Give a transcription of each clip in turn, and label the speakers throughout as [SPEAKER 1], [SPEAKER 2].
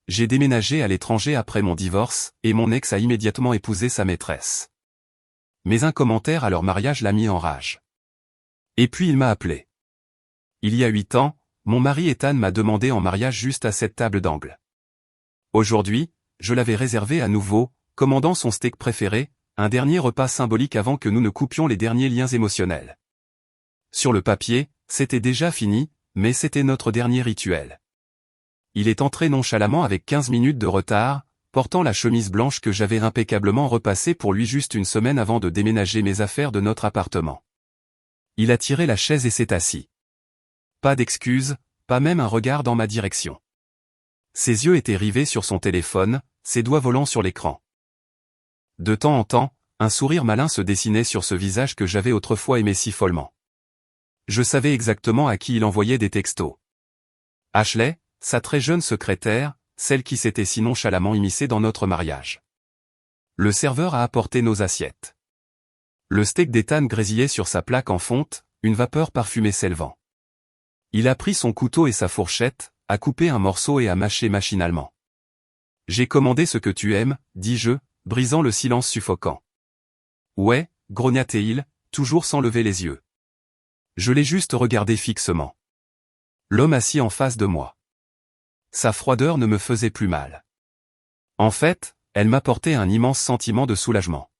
[SPEAKER 1] j'ai déménagé à l'étranger après mon divorce, et mon ex a immédiatement épousé sa maîtresse. Mais un commentaire à leur mariage l'a mis en rage. Et puis il m'a appelé. Il y a 8 ans, mon mari Ethan m'a demandé en mariage juste à cette table d'angle. Aujourd'hui, je l'avais réservé à nouveau, commandant son steak préféré, un dernier repas symbolique avant que nous ne coupions les derniers liens émotionnels. Sur le papier, c'était déjà fini, mais c'était notre dernier rituel. Il est entré nonchalamment avec 15 minutes de retard, portant la chemise blanche que j'avais impeccablement repassée pour lui juste une semaine avant de déménager mes affaires de notre appartement. Il a tiré la chaise et s'est assis. Pas d'excuses, pas même un regard dans ma direction. Ses yeux étaient rivés sur son téléphone, ses doigts volant sur l'écran. De temps en temps, un sourire malin se dessinait sur ce visage que j'avais autrefois aimé si follement. Je savais exactement à qui il envoyait des textos. Ashley, sa très jeune secrétaire, celle qui s'était si nonchalamment immiscée dans notre mariage. Le serveur a apporté nos assiettes. Le steak d'Ethan grésillait sur sa plaque en fonte, une vapeur parfumée s'élevant. Il a pris son couteau et sa fourchette, a coupé un morceau et a mâché machinalement. « J'ai commandé ce que tu aimes, dis-je, brisant le silence suffocant. »« Ouais, » grogna-t-il, toujours sans lever les yeux. Je l'ai juste regardé fixement. L'homme assis en face de moi. Sa froideur ne me faisait plus mal. En fait, elle m'apportait un immense sentiment de soulagement.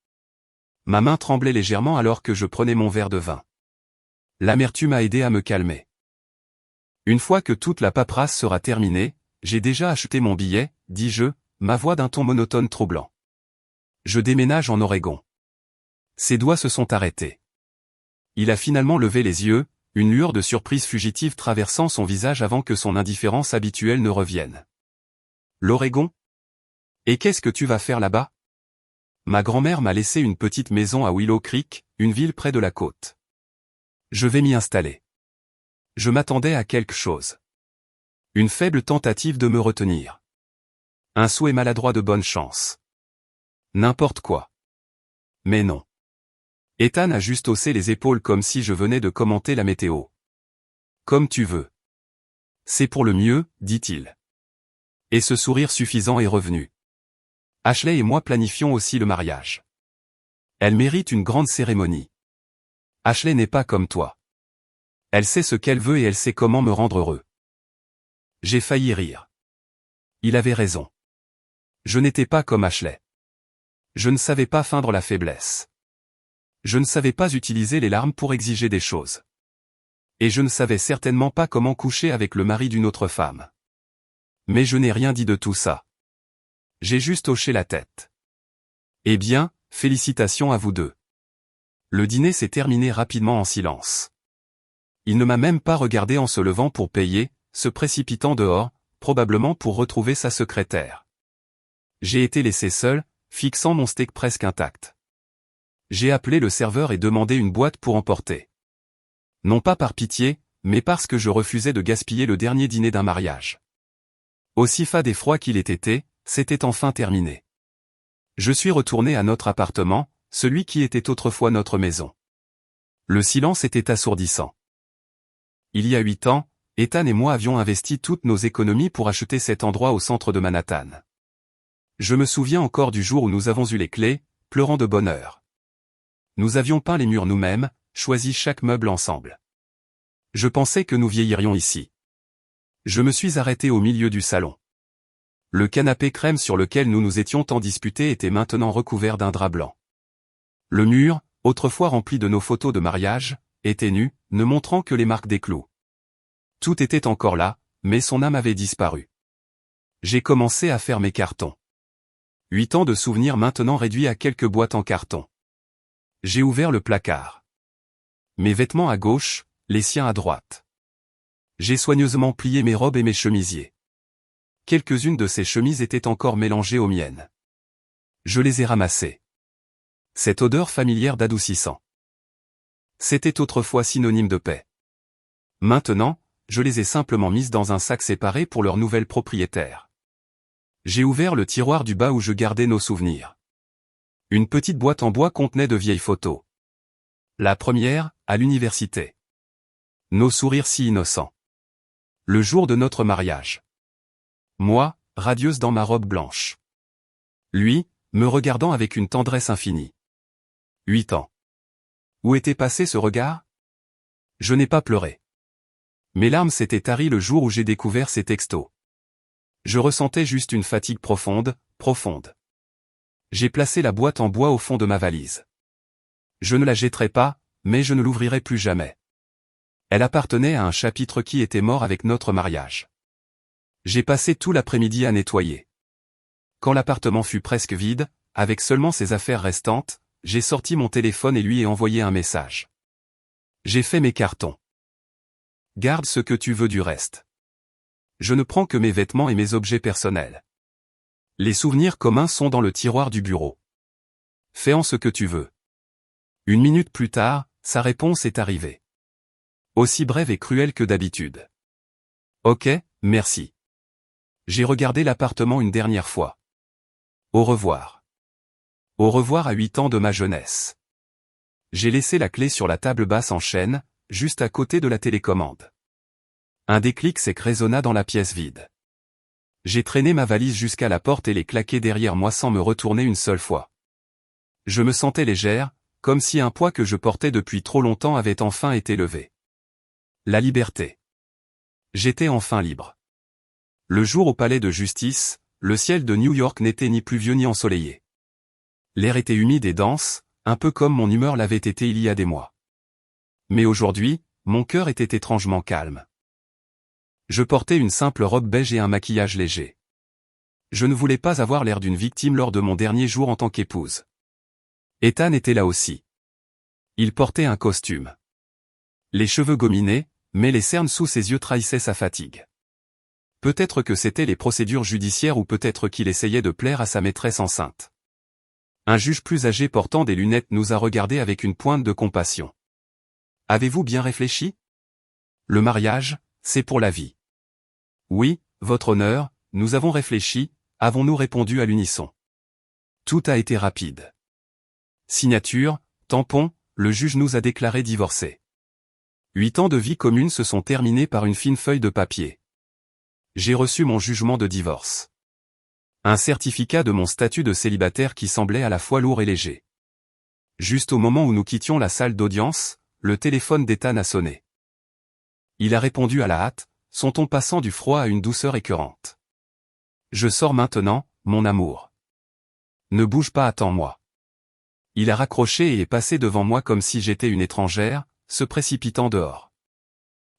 [SPEAKER 1] Ma main tremblait légèrement alors que je prenais mon verre de vin. L'amertume a aidé à me calmer. Une fois que toute la paperasse sera terminée, j'ai déjà acheté mon billet, dis-je, ma voix d'un ton monotone troublant. Je déménage en Oregon. Ses doigts se sont arrêtés. Il a finalement levé les yeux, une lueur de surprise fugitive traversant son visage avant que son indifférence habituelle ne revienne. L'Oregon ? Et qu'est-ce que tu vas faire là-bas ? Ma grand-mère m'a laissé une petite maison à Willow Creek, une ville près de la côte. Je vais m'y installer. Je m'attendais à quelque chose. Une faible tentative de me retenir. Un souhait maladroit de bonne chance. N'importe quoi. Mais non. Ethan a juste haussé les épaules comme si je venais de commenter la météo. Comme tu veux. C'est pour le mieux, dit-il. Et ce sourire suffisant est revenu. Ashley et moi planifions aussi le mariage. Elle mérite une grande cérémonie. Ashley n'est pas comme toi. Elle sait ce qu'elle veut et elle sait comment me rendre heureux. J'ai failli rire. Il avait raison. Je n'étais pas comme Ashley. Je ne savais pas feindre la faiblesse. Je ne savais pas utiliser les larmes pour exiger des choses. Et je ne savais certainement pas comment coucher avec le mari d'une autre femme. Mais je n'ai rien dit de tout ça. J'ai juste hoché la tête. Eh bien, félicitations à vous deux. Le dîner s'est terminé rapidement en silence. Il ne m'a même pas regardé en se levant pour payer, se précipitant dehors, probablement pour retrouver sa secrétaire. J'ai été laissé seul, fixant mon steak presque intact. J'ai appelé le serveur et demandé une boîte pour emporter. Non pas par pitié, mais parce que je refusais de gaspiller le dernier dîner d'un mariage. Aussi fade et froid qu'il ait été, c'était enfin terminé. Je suis retourné à notre appartement, celui qui était autrefois notre maison. Le silence était assourdissant. Il y a 8 ans, Ethan et moi avions investi toutes nos économies pour acheter cet endroit au centre de Manhattan. Je me souviens encore du jour où nous avons eu les clés, pleurant de bonheur. Nous avions peint les murs nous-mêmes, choisi chaque meuble ensemble. Je pensais que nous vieillirions ici. Je me suis arrêté au milieu du salon. Le canapé crème sur lequel nous nous étions tant disputés était maintenant recouvert d'un drap blanc. Le mur, autrefois rempli de nos photos de mariage, était nu, ne montrant que les marques des clous. Tout était encore là, mais son âme avait disparu. J'ai commencé à faire mes cartons. 8 ans de souvenirs maintenant réduits à quelques boîtes en carton. J'ai ouvert le placard. Mes vêtements à gauche, les siens à droite. J'ai soigneusement plié mes robes et mes chemisiers. Quelques-unes de ces chemises étaient encore mélangées aux miennes. Je les ai ramassées. Cette odeur familière d'adoucissant. C'était autrefois synonyme de paix. Maintenant, je les ai simplement mises dans un sac séparé pour leur nouvelle propriétaire. J'ai ouvert le tiroir du bas où je gardais nos souvenirs. Une petite boîte en bois contenait de vieilles photos. La première, à l'université. Nos sourires si innocents. Le jour de notre mariage. Moi, radieuse dans ma robe blanche. Lui, me regardant avec une tendresse infinie. 8 ans. Où était passé ce regard? Je n'ai pas pleuré. Mes larmes s'étaient taries le jour où j'ai découvert ces textos. Je ressentais juste une fatigue profonde, profonde. J'ai placé la boîte en bois au fond de ma valise. Je ne la jetterai pas, mais je ne l'ouvrirai plus jamais. Elle appartenait à un chapitre qui était mort avec notre mariage. J'ai passé tout l'après-midi à nettoyer. Quand l'appartement fut presque vide, avec seulement ses affaires restantes, j'ai sorti mon téléphone et lui ai envoyé un message. J'ai fait mes cartons. Garde ce que tu veux du reste. Je ne prends que mes vêtements et mes objets personnels. Les souvenirs communs sont dans le tiroir du bureau. Fais en ce que tu veux. 1 minute plus tard, sa réponse est arrivée. Aussi brève et cruelle que d'habitude. Ok, merci. J'ai regardé l'appartement une dernière fois. Au revoir. Au revoir à 8 ans de ma jeunesse. J'ai laissé la clé sur la table basse en chêne, juste à côté de la télécommande. Un déclic sec résonna dans la pièce vide. J'ai traîné ma valise jusqu'à la porte et l'ai claquée derrière moi sans me retourner une seule fois. Je me sentais légère, comme si un poids que je portais depuis trop longtemps avait enfin été levé. La liberté. J'étais enfin libre. Le jour au palais de justice, le ciel de New York n'était ni pluvieux ni ensoleillé. L'air était humide et dense, un peu comme mon humeur l'avait été il y a des mois. Mais aujourd'hui, mon cœur était étrangement calme. Je portais une simple robe beige et un maquillage léger. Je ne voulais pas avoir l'air d'une victime lors de mon dernier jour en tant qu'épouse. Ethan était là aussi. Il portait un costume. Les cheveux gominés, mais les cernes sous ses yeux trahissaient sa fatigue. Peut-être que c'étaient les procédures judiciaires ou peut-être qu'il essayait de plaire à sa maîtresse enceinte. Un juge plus âgé portant des lunettes nous a regardés avec une pointe de compassion. Avez-vous bien réfléchi? Le mariage, c'est pour la vie. Oui, votre honneur, nous avons réfléchi, avons-nous répondu à l'unisson. Tout a été rapide. Signature, tampon, le juge nous a déclarés divorcés. 8 ans de vie commune se sont terminés par une fine feuille de papier. J'ai reçu mon jugement de divorce. Un certificat de mon statut de célibataire qui semblait à la fois lourd et léger. Juste au moment où nous quittions la salle d'audience, le téléphone d'Ethan a sonné. Il a répondu à la hâte, son ton passant du froid à une douceur écœurante. Je sors maintenant, mon amour. Ne bouge pas, attends-moi. Il a raccroché et est passé devant moi comme si j'étais une étrangère, se précipitant dehors.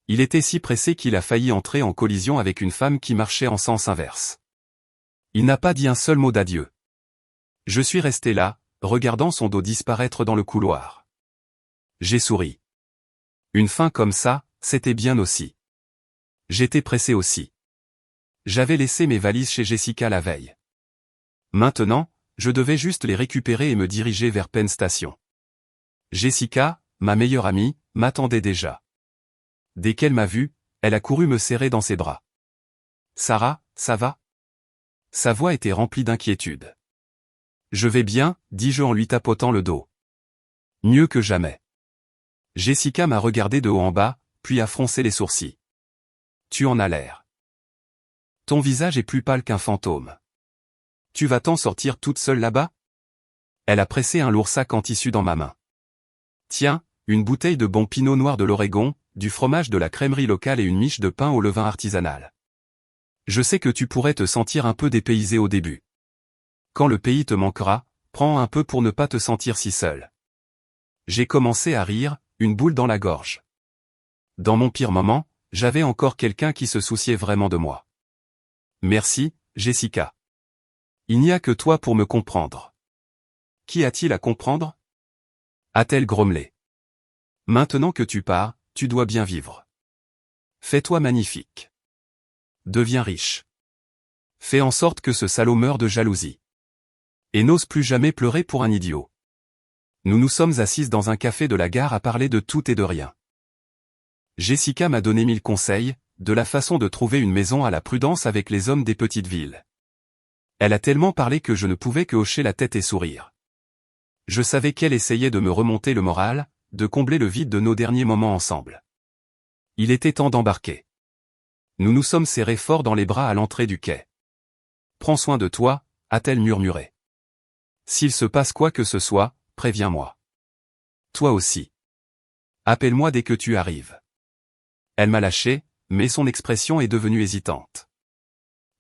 [SPEAKER 1] Il était si pressé qu'il a failli entrer en collision avec une femme qui marchait en sens inverse. Il n'a pas dit un seul mot d'adieu. Je suis resté là, regardant son dos disparaître dans le couloir. J'ai souri. Une fin comme ça, c'était bien aussi. J'étais pressé aussi. J'avais laissé mes valises chez Jessica la veille. Maintenant, je devais juste les récupérer et me diriger vers Penn Station. Jessica, ma meilleure amie, m'attendait déjà. Dès qu'elle m'a vu, elle a couru me serrer dans ses bras. Sarah, ça va? Sa voix était remplie d'inquiétude. Je vais bien, dis-je en lui tapotant le dos. Mieux que jamais. Jessica m'a regardé de haut en bas, puis a froncé les sourcils. Tu en as l'air. Ton visage est plus pâle qu'un fantôme. Tu vas t'en sortir toute seule là-bas? Elle a pressé un lourd sac en tissu dans ma main. Tiens, une bouteille de bon pinot noir de l'Oregon, du fromage de la crèmerie locale et une miche de pain au levain artisanal. Je sais que tu pourrais te sentir un peu dépaysé au début. Quand le pays te manquera, prends un peu pour ne pas te sentir si seul. J'ai commencé à rire, une boule dans la gorge. Dans mon pire moment, j'avais encore quelqu'un qui se souciait vraiment de moi. Merci, Jessica. Il n'y a que toi pour me comprendre. Qui a-t-il à comprendre? A-t-elle grommelé. Maintenant que tu pars, tu dois bien vivre. Fais-toi magnifique. Deviens riche. Fais en sorte que ce salaud meure de jalousie. Et n'ose plus jamais pleurer pour un idiot. Nous nous sommes assises dans un café de la gare à parler de tout et de rien. Jessica m'a donné 1000 conseils, de la façon de trouver une maison à la prudence avec les hommes des petites villes. Elle a tellement parlé que je ne pouvais que hocher la tête et sourire. Je savais qu'elle essayait de me remonter le moral, de combler le vide de nos derniers moments ensemble. Il était temps d'embarquer. Nous nous sommes serrés fort dans les bras à l'entrée du quai. Prends soin de toi, a-t-elle murmuré. S'il se passe quoi que ce soit, préviens-moi. Toi aussi. Appelle-moi dès que tu arrives. Elle m'a lâché, mais son expression est devenue hésitante.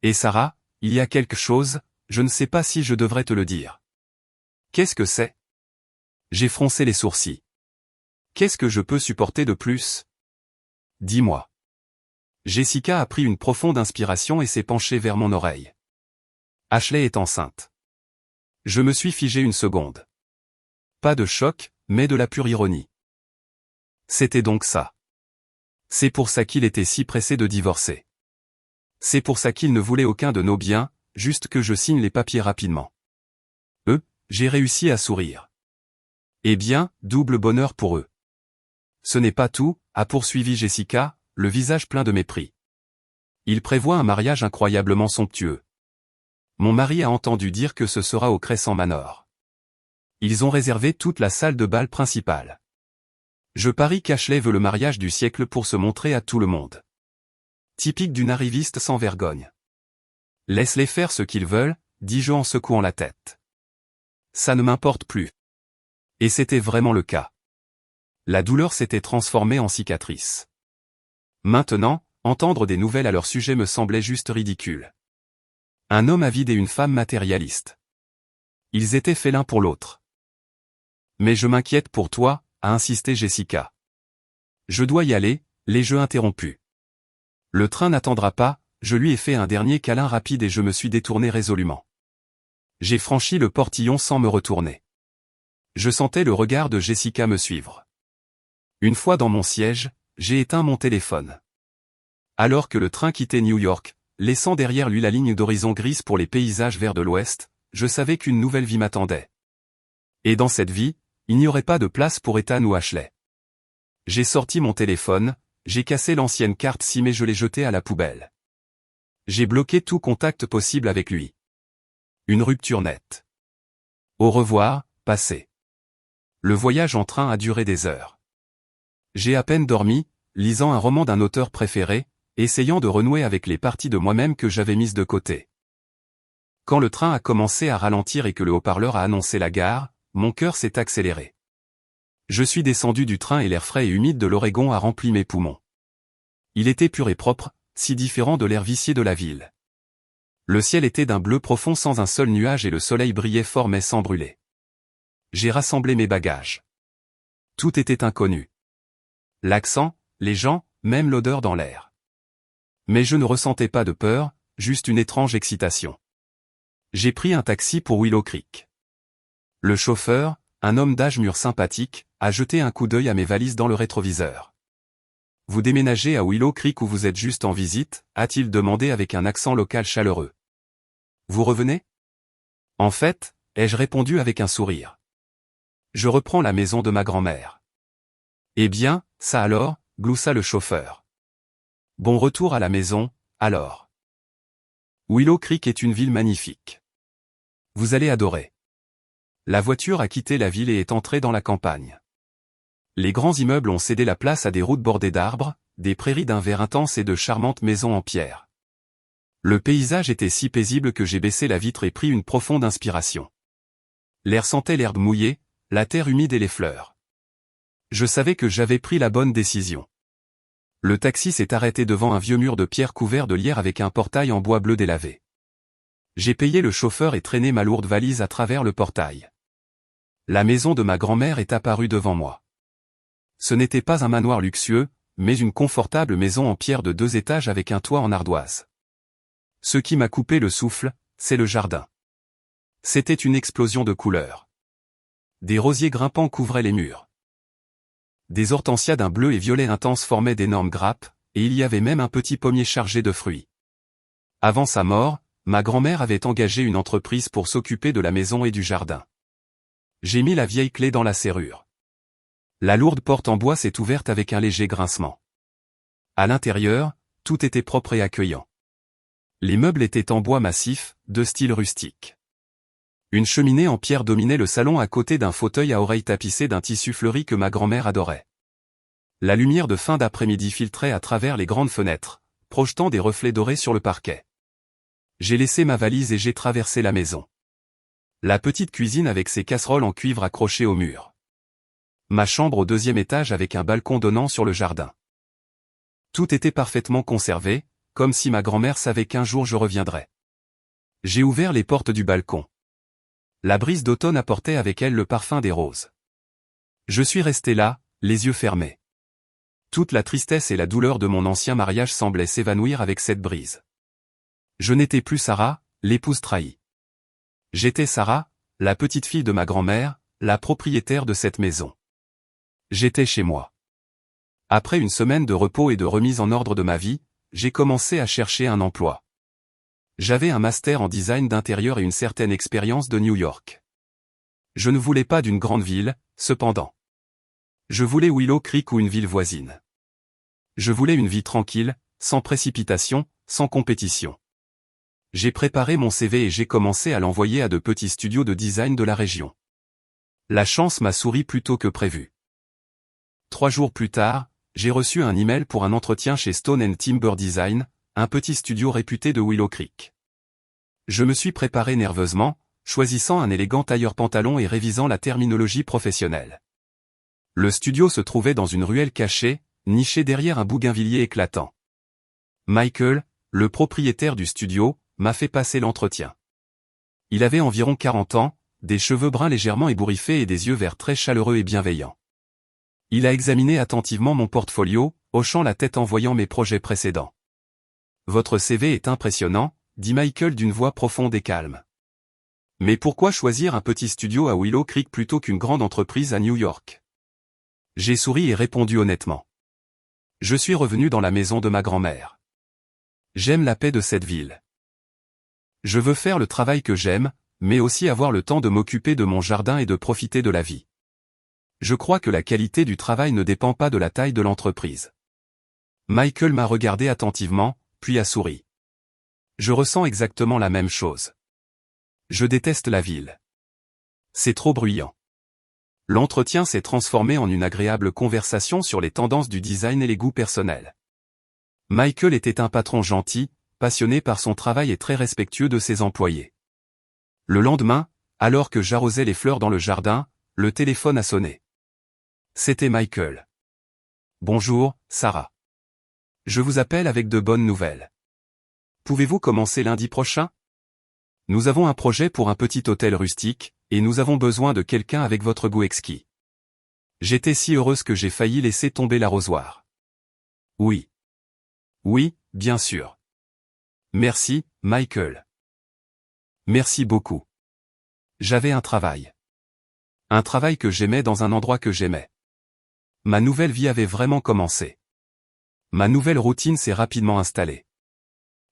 [SPEAKER 1] Et Sarah, il y a quelque chose, je ne sais pas si je devrais te le dire. Qu'est-ce que c'est? J'ai froncé les sourcils. Qu'est-ce que je peux supporter de plus? Dis-moi. Jessica a pris une profonde inspiration et s'est penchée vers mon oreille. Ashley est enceinte. Je me suis figé une seconde. Pas de choc, mais de la pure ironie. C'était donc ça. C'est pour ça qu'il était si pressé de divorcer. C'est pour ça qu'il ne voulait aucun de nos biens, juste que je signe les papiers rapidement. J'ai réussi à sourire. Eh bien, double bonheur pour eux. Ce n'est pas tout, a poursuivi Jessica, le visage plein de mépris. Il prévoit un mariage incroyablement somptueux. Mon mari a entendu dire que ce sera au Crescent Manor. Ils ont réservé toute la salle de bal principale. Je parie qu'Ashley veut le mariage du siècle pour se montrer à tout le monde. Typique d'une arriviste sans vergogne. Laisse-les faire ce qu'ils veulent, dis-je en secouant la tête. Ça ne m'importe plus. Et c'était vraiment le cas. La douleur s'était transformée en cicatrice. Maintenant, entendre des nouvelles à leur sujet me semblait juste ridicule. Un homme avide et une femme matérialiste. Ils étaient faits l'un pour l'autre. Mais je m'inquiète pour toi, a insisté Jessica. Je dois y aller, les jeux interrompus. Le train n'attendra pas, je lui ai fait un dernier câlin rapide et je me suis détourné résolument. J'ai franchi le portillon sans me retourner. Je sentais le regard de Jessica me suivre. Une fois dans mon siège, j'ai éteint mon téléphone. Alors que le train quittait New York, laissant derrière lui la ligne d'horizon grise pour les paysages verts de l'Ouest, je savais qu'une nouvelle vie m'attendait. Et dans cette vie, il n'y aurait pas de place pour Ethan ou Ashley. J'ai sorti mon téléphone, j'ai cassé l'ancienne carte SIM et je l'ai jetée à la poubelle. J'ai bloqué tout contact possible avec lui. Une rupture nette. Au revoir, passé. Le voyage en train a duré des heures. J'ai à peine dormi, lisant un roman d'un auteur préféré, essayant de renouer avec les parties de moi-même que j'avais mises de côté. Quand le train a commencé à ralentir et que le haut-parleur a annoncé la gare, mon cœur s'est accéléré. Je suis descendu du train et l'air frais et humide de l'Oregon a rempli mes poumons. Il était pur et propre, si différent de l'air vicié de la ville. Le ciel était d'un bleu profond sans un seul nuage et le soleil brillait fort mais sans brûler. J'ai rassemblé mes bagages. Tout était inconnu. L'accent, les gens, même l'odeur dans l'air. Mais je ne ressentais pas de peur, juste une étrange excitation. J'ai pris un taxi pour Willow Creek. Le chauffeur, un homme d'âge mûr sympathique, a jeté un coup d'œil à mes valises dans le rétroviseur. « Vous déménagez à Willow Creek ou vous êtes juste en visite ?» a-t-il demandé avec un accent local chaleureux. « Vous revenez ?» En fait, ai-je répondu avec un sourire. Je reprends la maison de ma grand-mère. Eh bien, ça alors, gloussa le chauffeur. Bon retour à la maison, alors. Willow Creek est une ville magnifique. Vous allez adorer. La voiture a quitté la ville et est entrée dans la campagne. Les grands immeubles ont cédé la place à des routes bordées d'arbres, des prairies d'un vert intense et de charmantes maisons en pierre. Le paysage était si paisible que j'ai baissé la vitre et pris une profonde inspiration. L'air sentait l'herbe mouillée, la terre humide et les fleurs. Je savais que j'avais pris la bonne décision. Le taxi s'est arrêté devant un vieux mur de pierre couvert de lierre avec un portail en bois bleu délavé. J'ai payé le chauffeur et traîné ma lourde valise à travers le portail. La maison de ma grand-mère est apparue devant moi. Ce n'était pas un manoir luxueux, mais une confortable maison en pierre de 2 étages avec un toit en ardoise. Ce qui m'a coupé le souffle, c'est le jardin. C'était une explosion de couleurs. Des rosiers grimpants couvraient les murs. Des hortensias d'un bleu et violet intense formaient d'énormes grappes, et il y avait même un petit pommier chargé de fruits. Avant sa mort, ma grand-mère avait engagé une entreprise pour s'occuper de la maison et du jardin. J'ai mis la vieille clé dans la serrure. La lourde porte en bois s'est ouverte avec un léger grincement. À l'intérieur, tout était propre et accueillant. Les meubles étaient en bois massif, de style rustique. Une cheminée en pierre dominait le salon à côté d'un fauteuil à oreilles tapissé d'un tissu fleuri que ma grand-mère adorait. La lumière de fin d'après-midi filtrait à travers les grandes fenêtres, projetant des reflets dorés sur le parquet. J'ai laissé ma valise et j'ai traversé la maison. La petite cuisine avec ses casseroles en cuivre accrochées au mur. Ma chambre au 2e étage avec un balcon donnant sur le jardin. Tout était parfaitement conservé, comme si ma grand-mère savait qu'un jour je reviendrais. J'ai ouvert les portes du balcon. La brise d'automne apportait avec elle le parfum des roses. Je suis resté là, les yeux fermés. Toute la tristesse et la douleur de mon ancien mariage semblaient s'évanouir avec cette brise. Je n'étais plus Sarah, l'épouse trahie. J'étais Sarah, la petite fille de ma grand-mère, la propriétaire de cette maison. J'étais chez moi. Après une semaine de repos et de remise en ordre de ma vie, j'ai commencé à chercher un emploi. J'avais un master en design d'intérieur et une certaine expérience de New York. Je ne voulais pas d'une grande ville, cependant. Je voulais Willow Creek ou une ville voisine. Je voulais une vie tranquille, sans précipitation, sans compétition. J'ai préparé mon CV et j'ai commencé à l'envoyer à de petits studios de design de la région. La chance m'a souri plus tôt que prévu. 3 jours plus tard, j'ai reçu un email pour un entretien chez Stone & Timber Design, un petit studio réputé de Willow Creek. Je me suis préparé nerveusement, choisissant un élégant tailleur-pantalon et révisant la terminologie professionnelle. Le studio se trouvait dans une ruelle cachée, niché derrière un bougainvillier éclatant. Michael, le propriétaire du studio, m'a fait passer l'entretien. Il avait environ 40 ans, des cheveux bruns légèrement ébouriffés et des yeux verts très chaleureux et bienveillants. Il a examiné attentivement mon portfolio, hochant la tête en voyant mes projets précédents. « Votre CV est impressionnant », dit Michael d'une voix profonde et calme. « Mais pourquoi choisir un petit studio à Willow Creek plutôt qu'une grande entreprise à New York ?» J'ai souri et répondu honnêtement. Je suis revenu dans la maison de ma grand-mère. J'aime la paix de cette ville. Je veux faire le travail que j'aime, mais aussi avoir le temps de m'occuper de mon jardin et de profiter de la vie. Je crois que la qualité du travail ne dépend pas de la taille de l'entreprise. Michael m'a regardé attentivement, puis a souri. Je ressens exactement la même chose. Je déteste la ville. C'est trop bruyant. L'entretien s'est transformé en une agréable conversation sur les tendances du design et les goûts personnels. Michael était un patron gentil, passionné par son travail et très respectueux de ses employés. Le lendemain, alors que j'arrosais les fleurs dans le jardin, le téléphone a sonné. C'était Michael. « Bonjour, Sarah. Je vous appelle avec de bonnes nouvelles. Pouvez-vous commencer lundi prochain ? Nous avons un projet pour un petit hôtel rustique, et nous avons besoin de quelqu'un avec votre goût exquis. » J'étais si heureuse que j'ai failli laisser tomber l'arrosoir. Oui. Oui, bien sûr. Merci, Michael. Merci beaucoup. J'avais un travail. Un travail que j'aimais dans un endroit que j'aimais. Ma nouvelle vie avait vraiment commencé. Ma nouvelle routine s'est rapidement installée.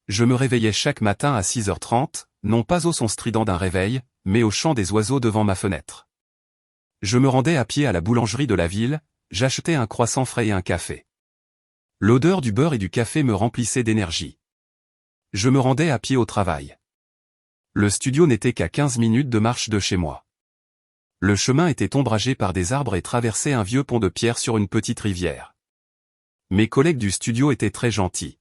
[SPEAKER 1] Je me réveillais chaque matin à 6h30, non pas au son strident d'un réveil, mais au chant des oiseaux devant ma fenêtre. Je me rendais à pied à la boulangerie de la ville, j'achetais un croissant frais et un café. L'odeur du beurre et du café me remplissait d'énergie. Je me rendais à pied au travail. Le studio n'était qu'à 15 minutes de marche de chez moi. Le chemin était ombragé par des arbres et traversait un vieux pont de pierre sur une petite rivière. Mes collègues du studio étaient très gentils.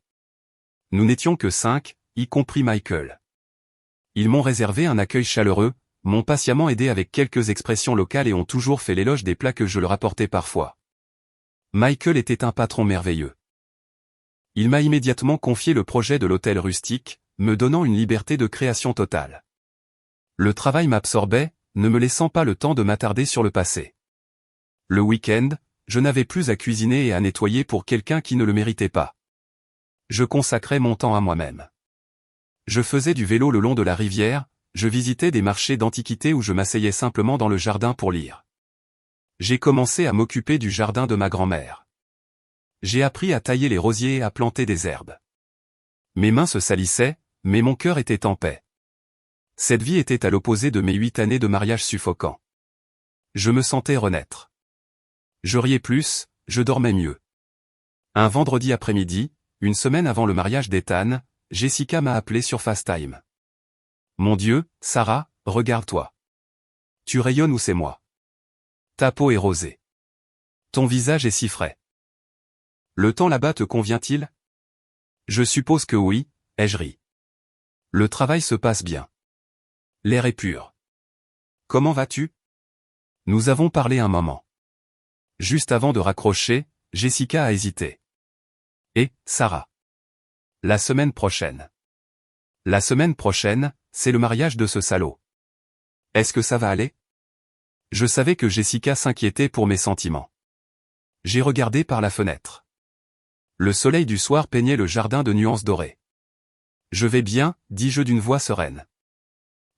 [SPEAKER 1] Nous n'étions que 5, y compris Michael. Ils m'ont réservé un accueil chaleureux, m'ont patiemment aidé avec quelques expressions locales et ont toujours fait l'éloge des plats que je leur apportais parfois. Michael était un patron merveilleux. Il m'a immédiatement confié le projet de l'hôtel rustique, me donnant une liberté de création totale. Le travail m'absorbait, ne me laissant pas le temps de m'attarder sur le passé. Le week-end, je n'avais plus à cuisiner et à nettoyer pour quelqu'un qui ne le méritait pas. Je consacrais mon temps à moi-même. Je faisais du vélo le long de la rivière, je visitais des marchés d'antiquités où je m'asseyais simplement dans le jardin pour lire. J'ai commencé à m'occuper du jardin de ma grand-mère. J'ai appris à tailler les rosiers et à planter des herbes. Mes mains se salissaient, mais mon cœur était en paix. Cette vie était à l'opposé de mes 8 années de mariage suffocant. Je me sentais renaître. Je riais plus, je dormais mieux. Un vendredi après-midi, une semaine avant le mariage d'Ethan, Jessica m'a appelé sur FaceTime. « Mon Dieu, Sarah, regarde-toi. Tu rayonnes ou c'est moi. Ta peau est rosée. Ton visage est si frais. Le temps là-bas te convient-il ? Je suppose que oui, ai-je ri. Le travail se passe bien. L'air est pur. Comment vas-tu? Nous avons parlé un moment. Juste avant de raccrocher, Jessica a hésité. Et, Sarah? La semaine prochaine. La semaine prochaine, c'est le mariage de ce salaud. Est-ce que ça va aller? Je savais que Jessica s'inquiétait pour mes sentiments. J'ai regardé par la fenêtre. Le soleil du soir peignait le jardin de nuances dorées. Je vais bien, dis-je d'une voix sereine.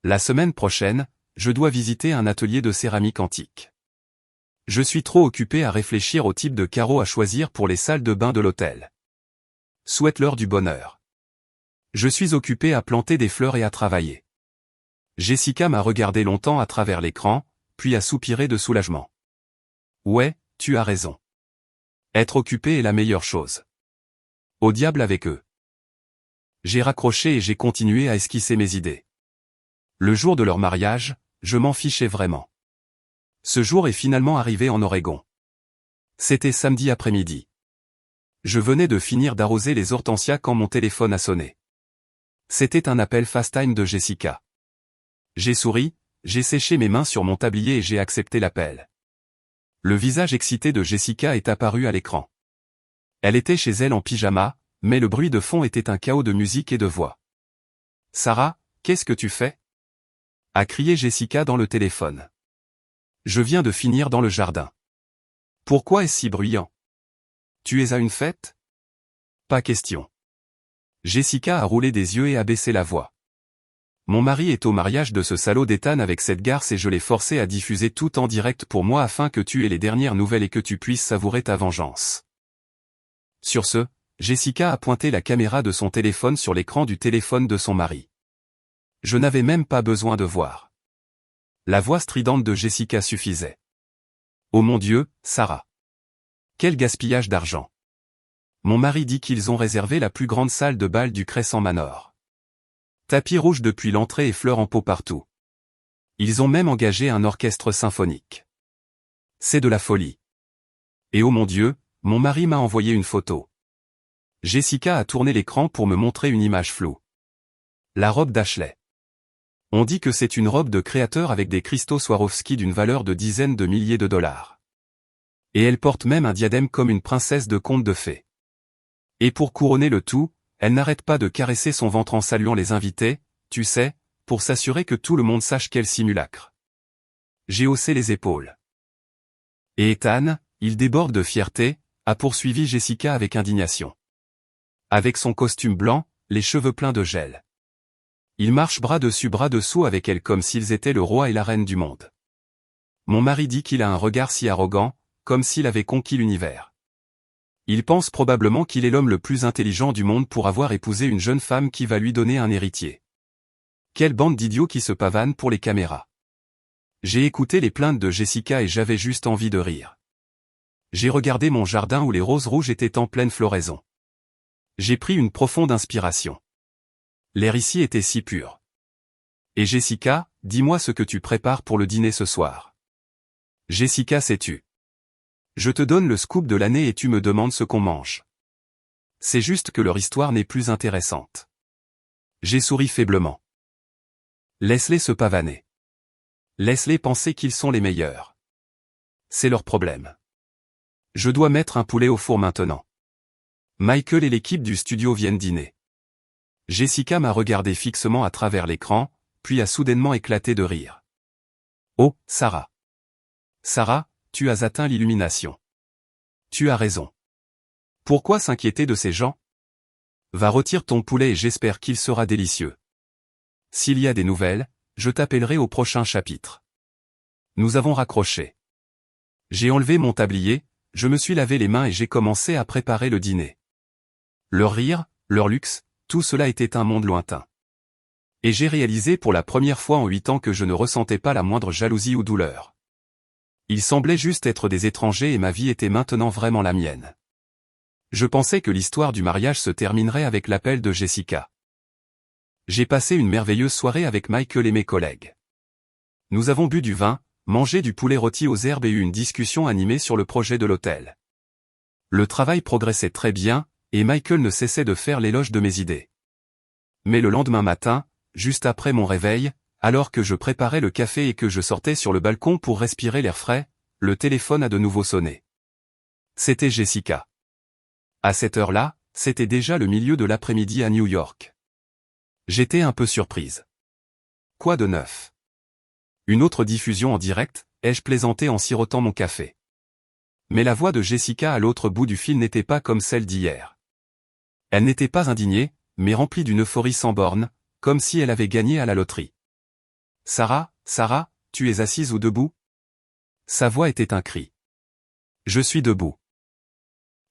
[SPEAKER 1] La semaine prochaine, je dois visiter un atelier de céramique antique. Je suis trop occupé à réfléchir au type de carreaux à choisir pour les salles de bain de l'hôtel. Souhaite-leur du bonheur. Je suis occupé à planter des fleurs et à travailler. Jessica m'a regardé longtemps à travers l'écran, puis a soupiré de soulagement. Ouais, tu as raison. Être occupé est la meilleure chose. Au diable avec eux. J'ai raccroché et j'ai continué à esquisser mes idées. Le jour de leur mariage, je m'en fichais vraiment. Ce jour est finalement arrivé en Oregon. C'était samedi après-midi. Je venais de finir d'arroser les hortensias quand mon téléphone a sonné. C'était un appel FaceTime de Jessica. J'ai souri, j'ai séché mes mains sur mon tablier et j'ai accepté l'appel. Le visage excité de Jessica est apparu à l'écran. Elle était chez elle en pyjama, mais le bruit de fond était un chaos de musique et de voix. « Sarah, qu'est-ce que tu fais ?» a crié Jessica dans le téléphone. « Je viens de finir dans le jardin. »« Pourquoi est-ce si bruyant ? Tu es à une fête ? » Pas question. Jessica a roulé des yeux et a baissé la voix. Mon mari est au mariage de ce salaud d'Ethan avec cette garce et je l'ai forcé à diffuser tout en direct pour moi afin que tu aies les dernières nouvelles et que tu puisses savourer ta vengeance. Sur ce, Jessica a pointé la caméra de son téléphone sur l'écran du téléphone de son mari. Je n'avais même pas besoin de voir. La voix stridente de Jessica suffisait. Oh mon Dieu, Sarah. Quel gaspillage d'argent. Mon mari dit qu'ils ont réservé la plus grande salle de bal du Crescent Manor. Tapis rouge depuis l'entrée et fleurs en pot partout. Ils ont même engagé un orchestre symphonique. C'est de la folie. Et oh mon Dieu, mon mari m'a envoyé une photo. Jessica a tourné l'écran pour me montrer une image floue. La robe d'Ashley. On dit que c'est une robe de créateur avec des cristaux Swarovski d'une valeur de dizaines de milliers de dollars. Et elle porte même un diadème comme une princesse de conte de fées. Et pour couronner le tout, elle n'arrête pas de caresser son ventre en saluant les invités, tu sais, pour s'assurer que tout le monde sache quel simulacre. J'ai haussé les épaules. Et Ethan, il déborde de fierté, a poursuivi Jessica avec indignation. Avec son costume blanc, les cheveux pleins de gel. Il marche bras dessus bras dessous avec elle comme s'ils étaient le roi et la reine du monde. Mon mari dit qu'il a un regard si arrogant, comme s'il avait conquis l'univers. Il pense probablement qu'il est l'homme le plus intelligent du monde pour avoir épousé une jeune femme qui va lui donner un héritier. Quelle bande d'idiots qui se pavanent pour les caméras. J'ai écouté les plaintes de Jessica et j'avais juste envie de rire. J'ai regardé mon jardin où les roses rouges étaient en pleine floraison. J'ai pris une profonde inspiration. L'air ici était si pur. Et Jessica, dis-moi ce que tu prépares pour le dîner ce soir. Jessica, sais-tu? Je te donne le scoop de l'année et tu me demandes ce qu'on mange. C'est juste que leur histoire n'est plus intéressante. J'ai souri faiblement. Laisse-les se pavaner. Laisse-les penser qu'ils sont les meilleurs. C'est leur problème. Je dois mettre un poulet au four maintenant. Michael et l'équipe du studio viennent dîner. Jessica m'a regardé fixement à travers l'écran, puis a soudainement éclaté de rire. Oh, Sarah. Sarah, tu as atteint l'illumination. Tu as raison. Pourquoi s'inquiéter de ces gens? Va retire ton poulet et j'espère qu'il sera délicieux. S'il y a des nouvelles, je t'appellerai au prochain chapitre. Nous avons raccroché. J'ai enlevé mon tablier, je me suis lavé les mains et j'ai commencé à préparer le dîner. Leur rire, leur luxe, tout cela était un monde lointain. Et j'ai réalisé pour la première fois en 8 ans que je ne ressentais pas la moindre jalousie ou douleur. Ils semblaient juste être des étrangers et ma vie était maintenant vraiment la mienne. Je pensais que l'histoire du mariage se terminerait avec l'appel de Jessica. J'ai passé une merveilleuse soirée avec Michael et mes collègues. Nous avons bu du vin, mangé du poulet rôti aux herbes et eu une discussion animée sur le projet de l'hôtel. Le travail progressait très bien, et Michael ne cessait de faire l'éloge de mes idées. Mais le lendemain matin, juste après mon réveil, alors que je préparais le café et que je sortais sur le balcon pour respirer l'air frais, le téléphone a de nouveau sonné. C'était Jessica. À cette heure-là, c'était déjà le milieu de l'après-midi à New York. J'étais un peu surprise. Quoi de neuf? Une autre diffusion en direct, ai-je plaisanté en sirotant mon café. Mais la voix de Jessica à l'autre bout du fil n'était pas comme celle d'hier. Elle n'était pas indignée, mais remplie d'une euphorie sans borne, comme si elle avait gagné à la loterie. « Sarah, Sarah, tu es assise ou debout ?» Sa voix était un cri. « Je suis debout. »«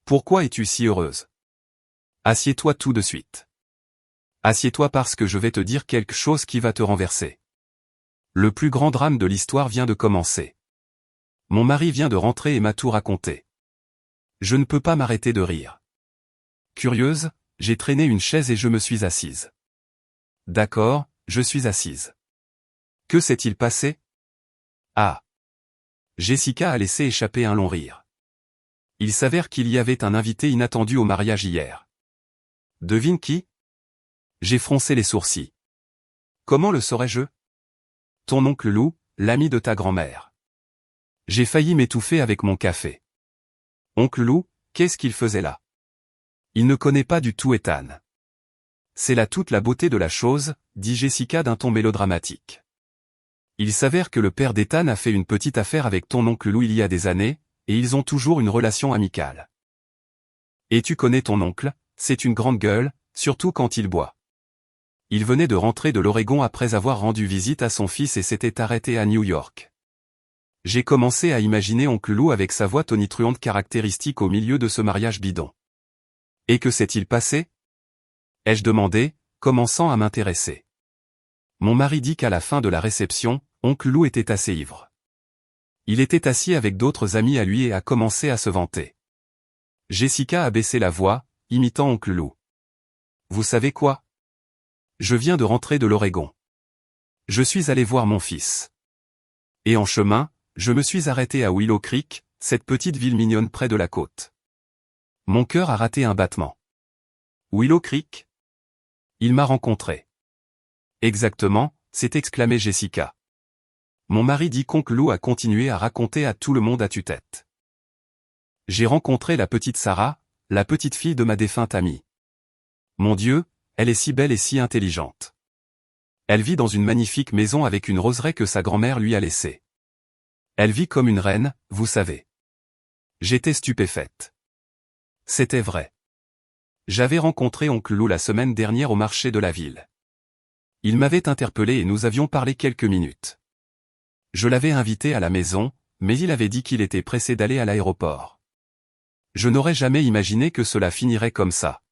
[SPEAKER 1] Pourquoi es-tu si heureuse ?»« Assieds-toi tout de suite. »« Assieds-toi parce que je vais te dire quelque chose qui va te renverser. » Le plus grand drame de l'histoire vient de commencer. Mon mari vient de rentrer et m'a tout raconté. Je ne peux pas m'arrêter de rire. Curieuse, j'ai traîné une chaise et je me suis assise. D'accord, je suis assise. Que s'est-il passé? Ah. Jessica a laissé échapper un long rire. Il s'avère qu'il y avait un invité inattendu au mariage hier. Devine qui? J'ai froncé les sourcils. Comment le saurais-je? Ton oncle Lou, l'ami de ta grand-mère. J'ai failli m'étouffer avec mon café. Oncle Lou, qu'est-ce qu'il faisait là? Il ne connaît pas du tout Ethan. C'est là toute la beauté de la chose, dit Jessica d'un ton mélodramatique. Il s'avère que le père d'Ethan a fait une petite affaire avec ton oncle Lou il y a des années, et ils ont toujours une relation amicale. Et tu connais ton oncle, c'est une grande gueule, surtout quand il boit. Il venait de rentrer de l'Oregon après avoir rendu visite à son fils et s'était arrêté à New York. J'ai commencé à imaginer oncle Lou avec sa voix tonitruante caractéristique au milieu de ce mariage bidon. Et que s'est-il passé? Ai-je demandé, commençant à m'intéresser. Mon mari dit qu'à la fin de la réception, oncle Lou était assez ivre. Il était assis avec d'autres amis à lui et a commencé à se vanter. Jessica a baissé la voix, imitant oncle Lou. Vous savez quoi? Je viens de rentrer de l'Oregon. Je suis allé voir mon fils. Et en chemin, je me suis arrêté à Willow Creek, cette petite ville mignonne près de la côte. Mon cœur a raté un battement. Willow Creek? Il m'a rencontré. Exactement, s'est exclamé Jessica. Mon mari dit qu'oncle Lou a continué à raconter à tout le monde à tue-tête. J'ai rencontré la petite Sarah, la petite fille de ma défunte amie. Mon Dieu, elle est si belle et si intelligente. Elle vit dans une magnifique maison avec une roseraie que sa grand-mère lui a laissée. Elle vit comme une reine, vous savez. J'étais stupéfaite. C'était vrai. J'avais rencontré oncle Lou la semaine dernière au marché de la ville. Il m'avait interpellé et nous avions parlé quelques minutes. Je l'avais invité à la maison, mais il avait dit qu'il était pressé d'aller à l'aéroport. Je n'aurais jamais imaginé que cela finirait comme ça.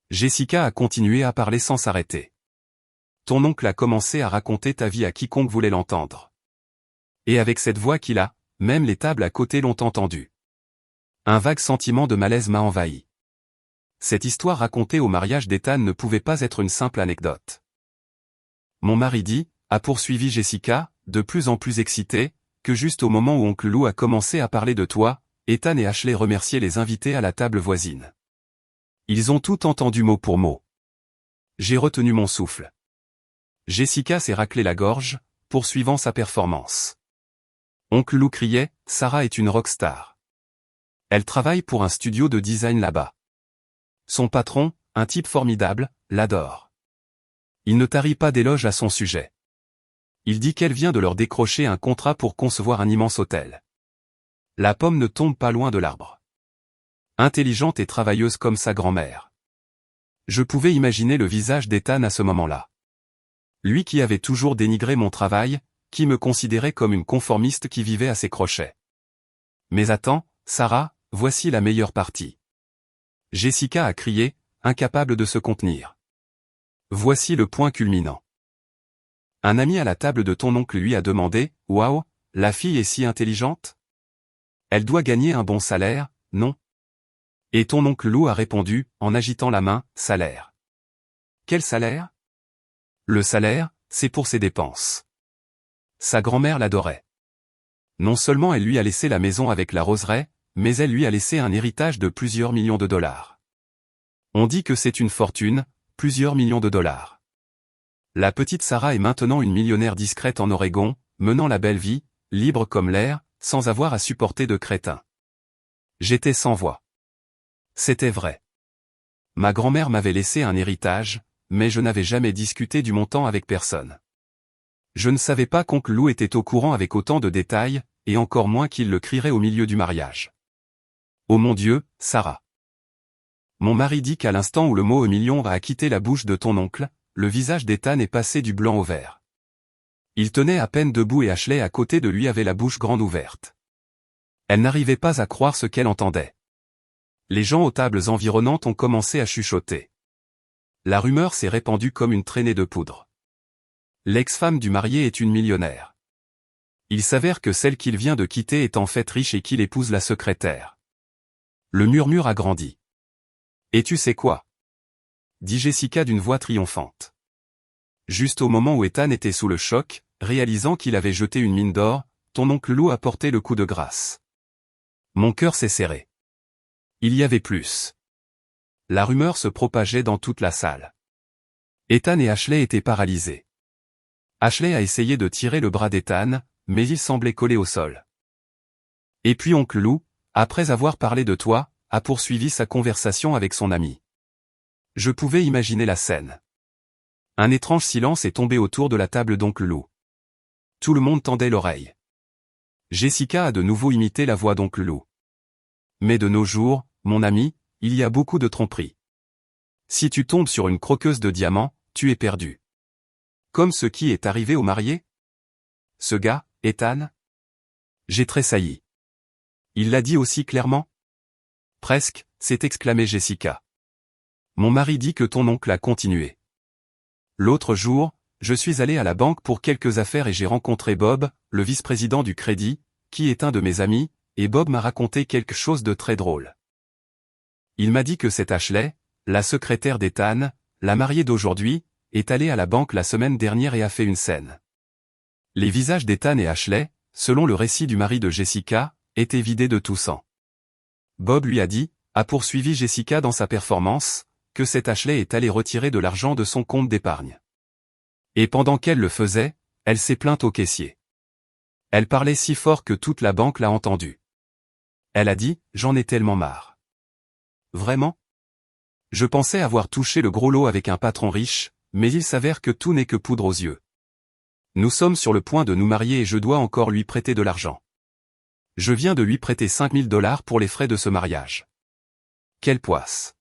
[SPEAKER 1] Jessica a continué à parler sans s'arrêter. Ton oncle a commencé à raconter ta vie à quiconque voulait l'entendre. Et avec cette voix qu'il a, même les tables à côté l'ont entendu. Un vague sentiment de malaise m'a envahi. Cette histoire racontée au mariage d'Ethan ne pouvait pas être une simple anecdote. Mon mari dit, a poursuivi Jessica, de plus en plus excitée, que juste au moment où oncle Lou a commencé à parler de toi, Ethan et Ashley remerciaient les invités à la table voisine. Ils ont tout entendu mot pour mot. J'ai retenu mon souffle. Jessica s'est raclé la gorge, poursuivant sa performance. Oncle Lou criait, Sarah est une rockstar. Elle travaille pour un studio de design là-bas. Son patron, un type formidable, l'adore. Il ne tarit pas d'éloges à son sujet. Il dit qu'elle vient de leur décrocher un contrat pour concevoir un immense hôtel. La pomme ne tombe pas loin de l'arbre. Intelligente et travailleuse comme sa grand-mère. Je pouvais imaginer le visage d'Ethan à ce moment-là. Lui qui avait toujours dénigré mon travail, qui me considérait comme une conformiste qui vivait à ses crochets. Mais attends, Sarah, voici la meilleure partie. Jessica a crié, incapable de se contenir. Voici le point culminant. Un ami à la table de ton oncle lui a demandé, « Waouh, la fille est si intelligente? Elle doit gagner un bon salaire, non ?» Et ton oncle Lou a répondu, en agitant la main, « Salaire. » Quel salaire? Le salaire, c'est pour ses dépenses. Sa grand-mère l'adorait. Non seulement elle lui a laissé la maison avec la roseraie, mais elle lui a laissé un héritage de plusieurs millions de dollars. On dit que c'est une fortune, plusieurs millions de dollars. La petite Sarah est maintenant une millionnaire discrète en Oregon, menant la belle vie, libre comme l'air, sans avoir à supporter de crétins. J'étais sans voix. C'était vrai. Ma grand-mère m'avait laissé un héritage, mais je n'avais jamais discuté du montant avec personne. Je ne savais pas qu'oncle Lou était au courant avec autant de détails, et encore moins qu'il le crierait au milieu du mariage. Oh mon Dieu, Sarah. Mon mari dit qu'à l'instant où le mot million a quitté la bouche de ton oncle, le visage d'Ethan est passé du blanc au vert. Il tenait à peine debout et Ashley à côté de lui avait la bouche grande ouverte. Elle n'arrivait pas à croire ce qu'elle entendait. Les gens aux tables environnantes ont commencé à chuchoter. La rumeur s'est répandue comme une traînée de poudre. L'ex-femme du marié est une millionnaire. Il s'avère que celle qu'il vient de quitter est en fait riche et qu'il épouse la secrétaire. Le murmure a grandi. Et tu sais quoi? Dit Jessica d'une voix triomphante. Juste au moment où Ethan était sous le choc, réalisant qu'il avait jeté une mine d'or, ton oncle Lou a porté le coup de grâce. Mon cœur s'est serré. Il y avait plus. La rumeur se propageait dans toute la salle. Ethan et Ashley étaient paralysés. Ashley a essayé de tirer le bras d'Ethan, mais il semblait collé au sol. Et puis oncle Lou, après avoir parlé de toi, a poursuivi sa conversation avec son ami. Je pouvais imaginer la scène. Un étrange silence est tombé autour de la table d'oncle Lou. Tout le monde tendait l'oreille. Jessica a de nouveau imité la voix d'oncle Lou. Mais de nos jours, mon ami, il y a beaucoup de tromperies. Si tu tombes sur une croqueuse de diamants, tu es perdu. Comme ce qui est arrivé au marié? Ce gars, Ethan? J'ai tressailli. Il l'a dit aussi clairement? Presque, s'est exclamé Jessica. Mon mari dit que ton oncle a continué. L'autre jour, je suis allé à la banque pour quelques affaires et j'ai rencontré Bob, le vice-président du crédit, qui est un de mes amis, et Bob m'a raconté quelque chose de très drôle. Il m'a dit que cette Ashley, la secrétaire d'Ethan, la mariée d'aujourd'hui, est allée à la banque la semaine dernière et a fait une scène. Les visages d'Ethan et Ashley, selon le récit du mari de Jessica, étaient vidés de tout sang. Bob lui a dit, a poursuivi Jessica dans sa performance, que cette Ashley est allée retirer de l'argent de son compte d'épargne. Et pendant qu'elle le faisait, elle s'est plainte au caissier. Elle parlait si fort que toute la banque l'a entendue. Elle a dit, j'en ai tellement marre. Vraiment? Je pensais avoir touché le gros lot avec un patron riche, mais il s'avère que tout n'est que poudre aux yeux. Nous sommes sur le point de nous marier et je dois encore lui prêter de l'argent. Je viens de lui prêter 5000 $ pour les frais de ce mariage. Quelle poisse!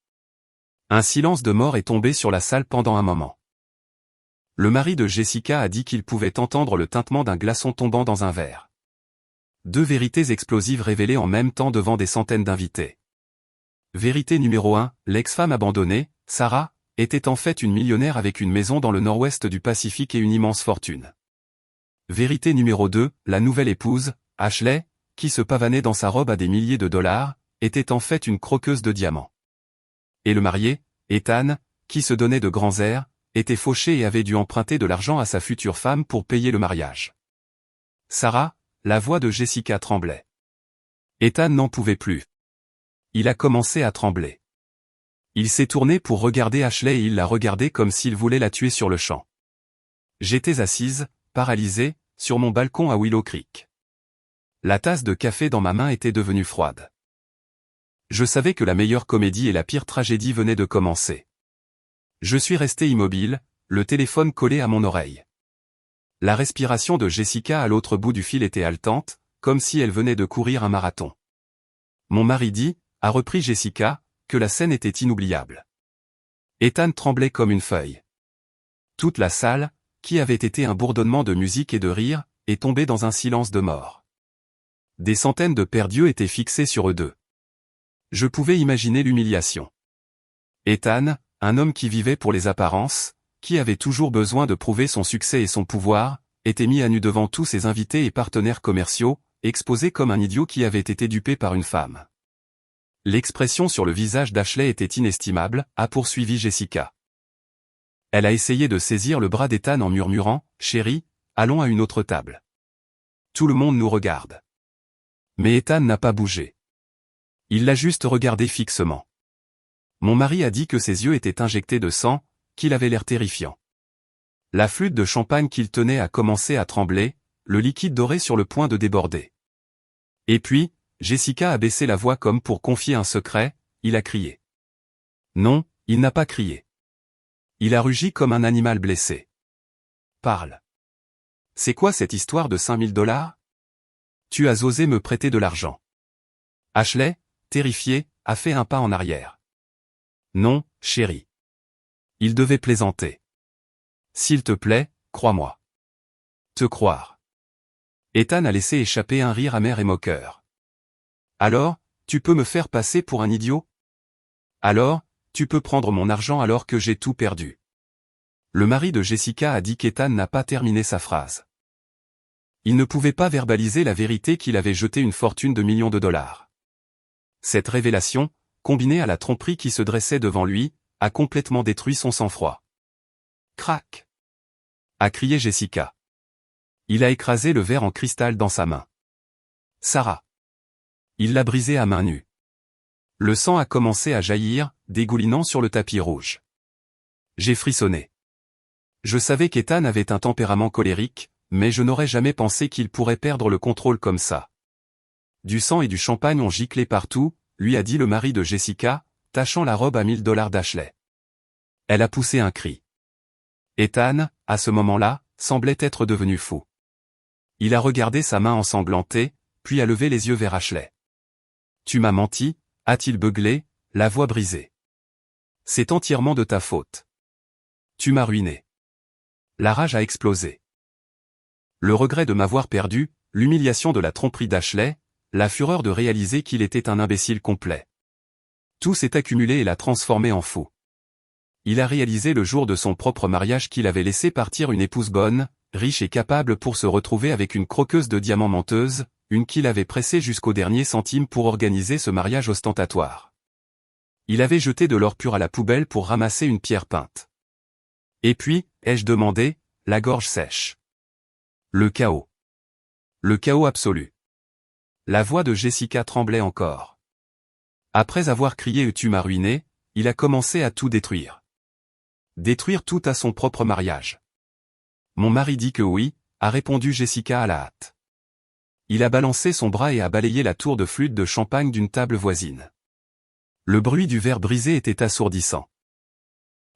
[SPEAKER 1] Un silence de mort est tombé sur la salle pendant un moment. Le mari de Jessica a dit qu'il pouvait entendre le tintement d'un glaçon tombant dans un verre. Deux vérités explosives révélées en même temps devant des centaines d'invités. Vérité numéro 1, l'ex-femme abandonnée, Sarah, était en fait une millionnaire avec une maison dans le nord-ouest du Pacifique et une immense fortune. Vérité numéro 2, la nouvelle épouse, Ashley, qui se pavanait dans sa robe à des milliers de dollars, était en fait une croqueuse de diamants. Et le marié, Ethan, qui se donnait de grands airs, était fauché et avait dû emprunter de l'argent à sa future femme pour payer le mariage. Sarah, la voix de Jessica tremblait. Ethan n'en pouvait plus. Il a commencé à trembler. Il s'est tourné pour regarder Ashley et il l'a regardée comme s'il voulait la tuer sur le champ. J'étais assise, paralysée, sur mon balcon à Willow Creek. La tasse de café dans ma main était devenue froide. Je savais que la meilleure comédie et la pire tragédie venaient de commencer. Je suis resté immobile, le téléphone collé à mon oreille. La respiration de Jessica à l'autre bout du fil était haletante, comme si elle venait de courir un marathon. Mon mari dit, a repris Jessica, que la scène était inoubliable. Ethan tremblait comme une feuille. Toute la salle, qui avait été un bourdonnement de musique et de rire, est tombée dans un silence de mort. Des centaines de paires d'yeux étaient fixés sur eux deux. Je pouvais imaginer l'humiliation. Ethan, un homme qui vivait pour les apparences, qui avait toujours besoin de prouver son succès et son pouvoir, était mis à nu devant tous ses invités et partenaires commerciaux, exposé comme un idiot qui avait été dupé par une femme. L'expression sur le visage d'Ashley était inestimable, a poursuivi Jessica. Elle a essayé de saisir le bras d'Ethan en murmurant, « Chérie, allons à une autre table. » Tout le monde nous regarde. Mais Ethan n'a pas bougé. Il l'a juste regardé fixement. Mon mari a dit que ses yeux étaient injectés de sang, qu'il avait l'air terrifiant. La flûte de champagne qu'il tenait a commencé à trembler, le liquide doré sur le point de déborder. Et puis, Jessica a baissé la voix comme pour confier un secret, il a crié. Non, il n'a pas crié. Il a rugi comme un animal blessé. Parle. C'est quoi cette histoire de 5 000 $? Tu as osé me prêter de l'argent. Ashley, terrifié, a fait un pas en arrière. Non, chérie. Il devait plaisanter. S'il te plaît, crois-moi. Te croire. Ethan a laissé échapper un rire amer et moqueur. Alors, tu peux me faire passer pour un idiot? Alors, tu peux prendre mon argent alors que j'ai tout perdu. Le mari de Jessica a dit qu'Ethan n'a pas terminé sa phrase. Il ne pouvait pas verbaliser la vérité qu'il avait jeté une fortune de millions de dollars. Cette révélation, combinée à la tromperie qui se dressait devant lui, a complètement détruit son sang-froid. Crac! A crié Jessica. Il a écrasé le verre en cristal dans sa main. Sarah. Il l'a brisé à main nue. Le sang a commencé à jaillir, dégoulinant sur le tapis rouge. J'ai frissonné. Je savais qu'Ethan avait un tempérament colérique, mais je n'aurais jamais pensé qu'il pourrait perdre le contrôle comme ça. Du sang et du champagne ont giclé partout, lui a dit le mari de Jessica, tachant la robe à 1 000 $ d'Ashley. Elle a poussé un cri. Ethan, à ce moment-là, semblait être devenu fou. Il a regardé sa main ensanglantée, puis a levé les yeux vers Ashley. Tu m'as menti, a-t-il beuglé, la voix brisée. C'est entièrement de ta faute. Tu m'as ruiné. La rage a explosé. Le regret de m'avoir perdu, l'humiliation de la tromperie d'Ashley, la fureur de réaliser qu'il était un imbécile complet. Tout s'est accumulé et l'a transformé en fou. Il a réalisé le jour de son propre mariage qu'il avait laissé partir une épouse bonne, riche et capable pour se retrouver avec une croqueuse de diamants menteuse, une qu'il avait pressée jusqu'au dernier centime pour organiser ce mariage ostentatoire. Il avait jeté de l'or pur à la poubelle pour ramasser une pierre peinte. Et puis, ai-je demandé, la gorge sèche. Le chaos. Le chaos absolu. La voix de Jessica tremblait encore. Après avoir crié « Tu m'as ruiné », il a commencé à tout détruire. Détruire tout à son propre mariage. Mon mari dit que oui, a répondu Jessica à la hâte. Il a balancé son bras et a balayé la tour de flûte de champagne d'une table voisine. Le bruit du verre brisé était assourdissant.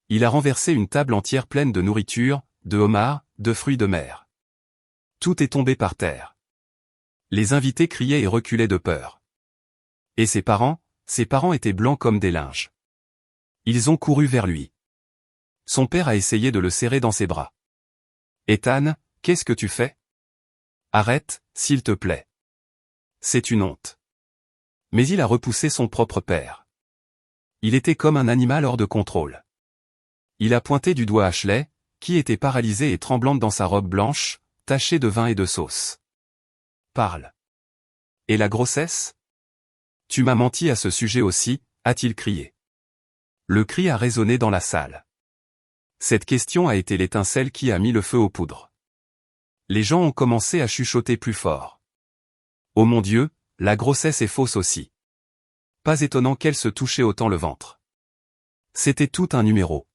[SPEAKER 1] Il a renversé une table entière pleine de nourriture, de homards, de fruits de mer. Tout est tombé par terre. Les invités criaient et reculaient de peur. Et ses parents étaient blancs comme des linges. Ils ont couru vers lui. Son père a essayé de le serrer dans ses bras. Ethan, qu'est-ce que tu fais? Arrête, s'il te plaît. C'est une honte. Mais il a repoussé son propre père. Il était comme un animal hors de contrôle. Il a pointé du doigt Ashley, qui était paralysée et tremblante dans sa robe blanche, tachée de vin et de sauce. Parle. Et la grossesse? Tu m'as menti à ce sujet aussi, a-t-il crié. Le cri a résonné dans la salle. Cette question a été l'étincelle qui a mis le feu aux poudres. Les gens ont commencé à chuchoter plus fort. Oh mon Dieu, la grossesse est fausse aussi. Pas étonnant qu'elle se touchait autant le ventre. C'était tout un numéro.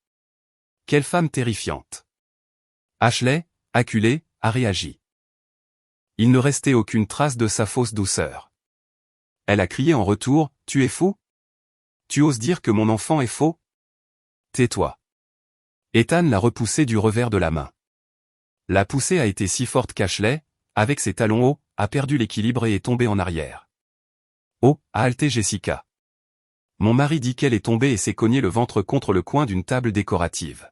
[SPEAKER 1] Quelle femme terrifiante. Ashley, acculée, a réagi. Il ne restait aucune trace de sa fausse douceur. Elle a crié en retour, « Tu es fou? Tu oses dire que mon enfant est faux? Tais-toi. » Ethan l'a repoussé du revers de la main. La poussée a été si forte qu'Ashley, avec ses talons hauts, a perdu l'équilibre et est tombée en arrière. Oh, a haleté Jessica. Mon mari dit qu'elle est tombée et s'est cognée le ventre contre le coin d'une table décorative.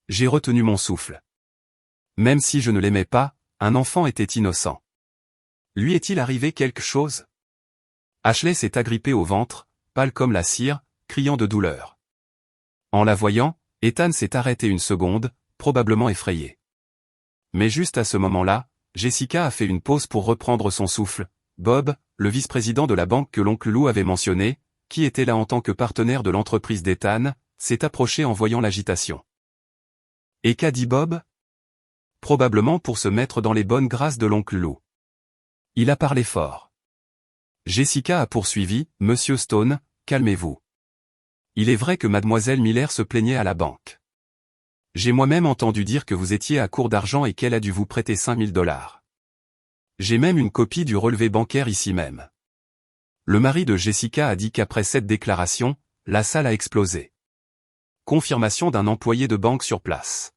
[SPEAKER 1] J'ai retenu mon souffle. Même si je ne l'aimais pas, un enfant était innocent. Lui est-il arrivé quelque chose? Ashley s'est agrippée au ventre, pâle comme la cire, criant de douleur. En la voyant, Ethan s'est arrêté une seconde, probablement effrayé. Mais juste à ce moment-là, Jessica a fait une pause pour reprendre son souffle. Bob, le vice-président de la banque que l'oncle Lou avait mentionné, qui était là en tant que partenaire de l'entreprise d'Ethan, s'est approché en voyant l'agitation. Et qu'a dit Bob? Probablement pour se mettre dans les bonnes grâces de l'oncle Lou. Il a parlé fort. Jessica a poursuivi, « Monsieur Stone, calmez-vous. Il est vrai que mademoiselle Miller se plaignait à la banque. J'ai moi-même entendu dire que vous étiez à court d'argent et qu'elle a dû vous prêter 5000 $. J'ai même une copie du relevé bancaire ici même. Le mari de Jessica a dit qu'après cette déclaration, la salle a explosé. Confirmation d'un employé de banque sur place.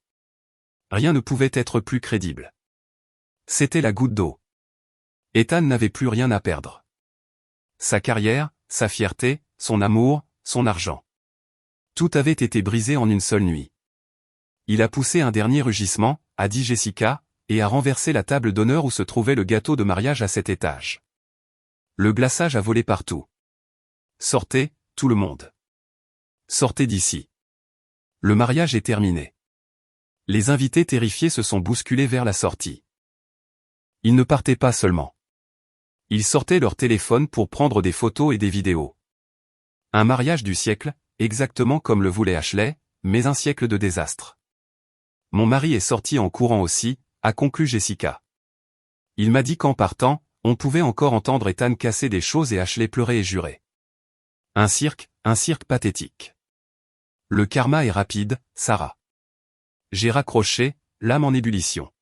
[SPEAKER 1] Rien ne pouvait être plus crédible. C'était la goutte d'eau. Ethan n'avait plus rien à perdre. Sa carrière, sa fierté, son amour, son argent. Tout avait été brisé en une seule nuit. Il a poussé un dernier rugissement, a dit Jessica, et a renversé la table d'honneur où se trouvait le gâteau de mariage à 7 étages. Le glaçage a volé partout. Sortez, tout le monde. Sortez d'ici. Le mariage est terminé. Les invités terrifiés se sont bousculés vers la sortie. Ils ne partaient pas seulement. Ils sortaient leur téléphone pour prendre des photos et des vidéos. Un mariage du siècle, exactement comme le voulait Ashley, mais un siècle de désastre. Mon mari est sorti en courant aussi, a conclu Jessica. Il m'a dit qu'en partant, on pouvait encore entendre Ethan casser des choses et Ashley pleurer et jurer. Un cirque pathétique. Le karma est rapide, Sarah. J'ai raccroché, l'âme en ébullition.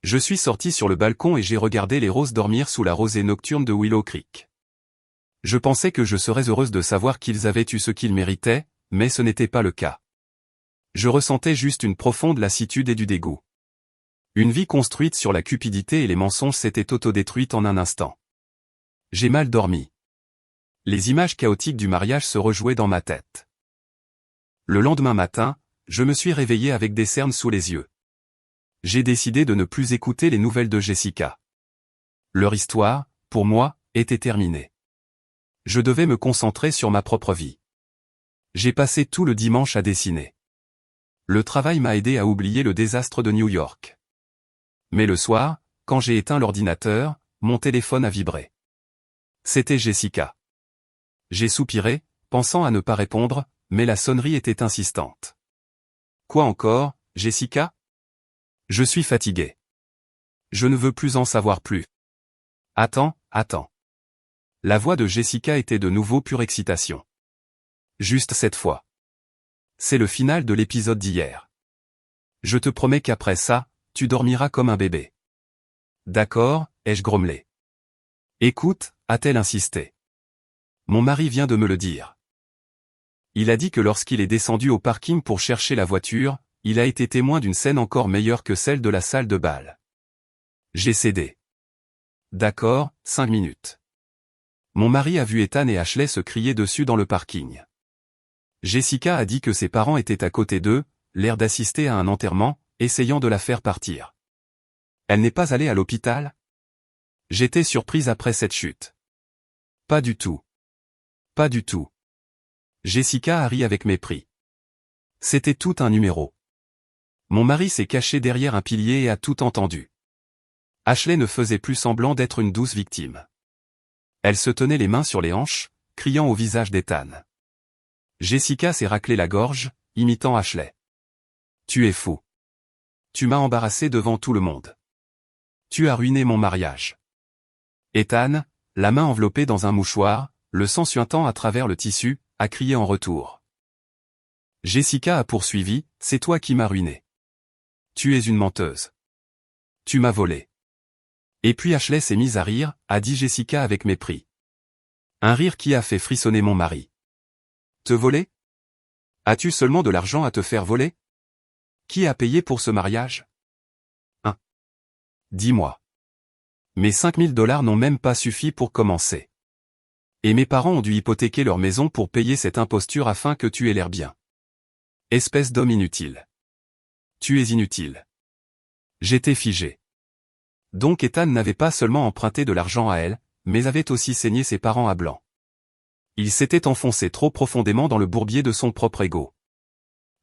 [SPEAKER 1] Je suis sorti sur le balcon et j'ai regardé les roses dormir sous la rosée nocturne de Willow Creek. Je pensais que je serais heureuse de savoir qu'ils avaient eu ce qu'ils méritaient, mais ce n'était pas le cas. Je ressentais juste une profonde lassitude et du dégoût. Une vie construite sur la cupidité et les mensonges s'était autodétruite en un instant. J'ai mal dormi. Les images chaotiques du mariage se rejouaient dans ma tête. Le lendemain matin, je me suis réveillé avec des cernes sous les yeux. J'ai décidé de ne plus écouter les nouvelles de Jessica. Leur histoire, pour moi, était terminée. Je devais me concentrer sur ma propre vie. J'ai passé tout le dimanche à dessiner. Le travail m'a aidé à oublier le désastre de New York. Mais le soir, quand j'ai éteint l'ordinateur, mon téléphone a vibré. C'était Jessica. J'ai soupiré, pensant à ne pas répondre, mais la sonnerie était insistante. Quoi encore, Jessica? Je suis fatigué. Je ne veux plus en savoir plus. Attends. La voix de Jessica était de nouveau pure excitation. Juste cette fois. C'est le final de l'épisode d'hier. Je te promets qu'après ça, tu dormiras comme un bébé. D'accord, ai-je grommelé. Écoute, a-t-elle insisté. Mon mari vient de me le dire. Il a dit que lorsqu'il est descendu au parking pour chercher la voiture, il a été témoin d'une scène encore meilleure que celle de la salle de bal. J'ai cédé. D'accord, 5 minutes. Mon mari a vu Ethan et Ashley se crier dessus dans le parking. Jessica a dit que ses parents étaient à côté d'eux, l'air d'assister à un enterrement, essayant de la faire partir. Elle n'est pas allée à l'hôpital? J'étais surprise après cette chute. Pas du tout. Pas du tout. Jessica a ri avec mépris. C'était tout un numéro. Mon mari s'est caché derrière un pilier et a tout entendu. Ashley ne faisait plus semblant d'être une douce victime. Elle se tenait les mains sur les hanches, criant au visage d'Ethan. Jessica s'est raclé la gorge, imitant Ashley. Tu es fou. Tu m'as embarrassé devant tout le monde. Tu as ruiné mon mariage. Ethan, la main enveloppée dans un mouchoir, le sang suintant à travers le tissu, a crié en retour. Jessica a poursuivi, c'est toi qui m'as ruiné. Tu es une menteuse. Tu m'as volé. Et puis Ashley s'est mise à rire, a dit Jessica avec mépris. Un rire qui a fait frissonner mon mari. Te voler? As-tu seulement de l'argent à te faire voler? Qui a payé pour ce mariage? Dis-moi. Mes 5000 $ n'ont même pas suffi pour commencer. Et mes parents ont dû hypothéquer leur maison pour payer cette imposture afin que tu aies l'air bien. Espèce d'homme inutile. Tu es inutile. J'étais figé. Donc Ethan n'avait pas seulement emprunté de l'argent à elle, mais avait aussi saigné ses parents à blanc. Il s'était enfoncé trop profondément dans le bourbier de son propre ego.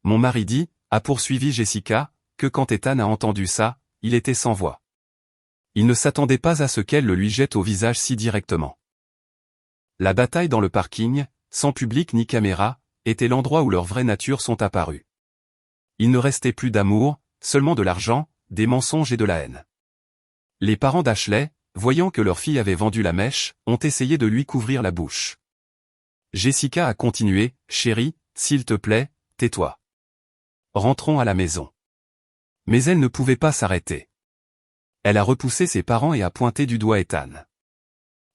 [SPEAKER 1] Mon mari dit, a poursuivi Jessica, que quand Ethan a entendu ça, il était sans voix. Il ne s'attendait pas à ce qu'elle le lui jette au visage si directement. La bataille dans le parking, sans public ni caméra, était l'endroit où leurs vraies natures sont apparues. Il ne restait plus d'amour, seulement de l'argent, des mensonges et de la haine. Les parents d'Ashley, voyant que leur fille avait vendu la mèche, ont essayé de lui couvrir la bouche. Jessica a continué, chérie, s'il te plaît, tais-toi. rentrons à la maison. Mais elle ne pouvait pas s'arrêter. Elle a repoussé ses parents et a pointé du doigt Ethan.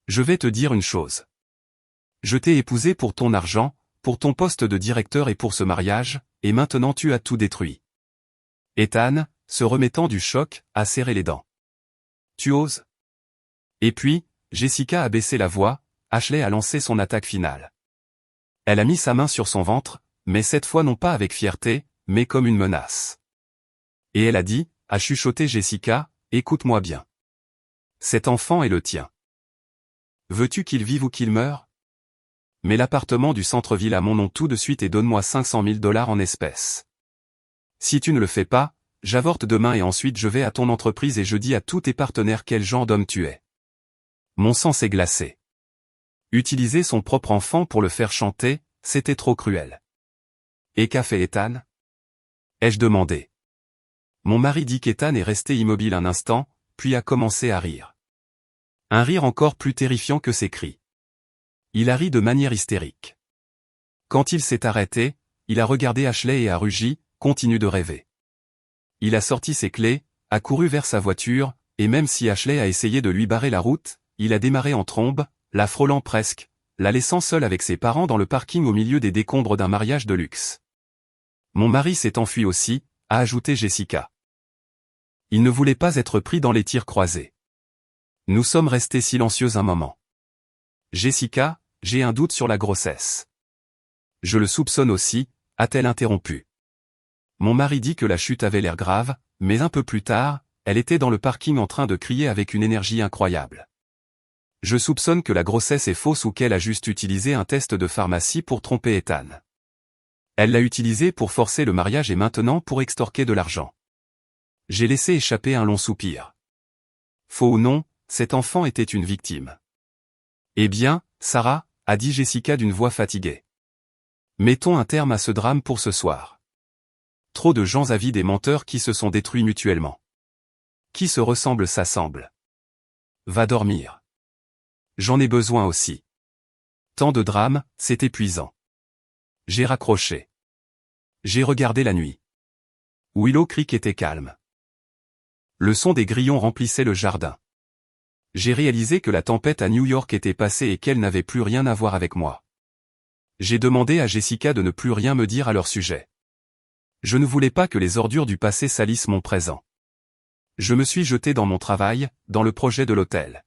[SPEAKER 1] Je vais te dire une chose. Je t'ai épousé pour ton argent, pour ton poste de directeur et pour ce mariage, et maintenant tu as tout détruit. Ethan, se remettant du choc, a serré les dents. Tu oses? Et puis, Jessica a baissé la voix, Ashley a lancé son attaque finale. Elle a mis sa main sur son ventre, mais cette fois non pas avec fierté, mais comme une menace. Et elle a dit, a chuchoté Jessica, écoute-moi bien. Cet enfant est le tien. Veux-tu qu'il vive ou qu'il meure? Mets l'appartement du centre-ville à mon nom tout de suite et donne-moi 500 000 $ en espèces. Si tu ne le fais pas, j'avorte demain et ensuite je vais à ton entreprise et je dis à tous tes partenaires quel genre d'homme tu es. Mon sang s'est glacé. Utiliser son propre enfant pour le faire chanter, c'était trop cruel. Et qu'a fait Ethan? Ai-je demandé. Mon mari dit qu'Ethan est resté immobile un instant, puis a commencé à rire. Un rire encore plus terrifiant que ses cris. Il a ri de manière hystérique. Quand il s'est arrêté, il a regardé Ashley et a rugi, continue de rêver. Il a sorti ses clés, a couru vers sa voiture, et même si Ashley a essayé de lui barrer la route, il a démarré en trombe, la frôlant presque, la laissant seule avec ses parents dans le parking au milieu des décombres d'un mariage de luxe. Mon mari s'est enfui aussi, a ajouté Jessica. Il ne voulait pas être pris dans les tirs croisés. Nous sommes restés silencieux un moment. Jessica, j'ai un doute sur la grossesse. Je le soupçonne aussi, a-t-elle interrompu. Mon mari dit que la chute avait l'air grave, mais un peu plus tard, elle était dans le parking en train de crier avec une énergie incroyable. Je soupçonne que la grossesse est fausse ou qu'elle a juste utilisé un test de pharmacie pour tromper Ethan. Elle l'a utilisé pour forcer le mariage et maintenant pour extorquer de l'argent. J'ai laissé échapper un long soupir. Faux ou non, cet enfant était une victime. Eh bien, Sarah, a dit Jessica d'une voix fatiguée. Mettons un terme à ce drame pour ce soir. Trop de gens avides et menteurs qui se sont détruits mutuellement. Qui se ressemble s'assemble. Va dormir. J'en ai besoin aussi. Tant de drames, c'est épuisant. J'ai raccroché. J'ai regardé la nuit. Willow Creek était calme. Le son des grillons remplissait le jardin. J'ai réalisé que la tempête à New York était passée et qu'elle n'avait plus rien à voir avec moi. J'ai demandé à Jessica de ne plus rien me dire à leur sujet. Je ne voulais pas que les ordures du passé salissent mon présent. Je me suis jeté dans mon travail, dans le projet de l'hôtel.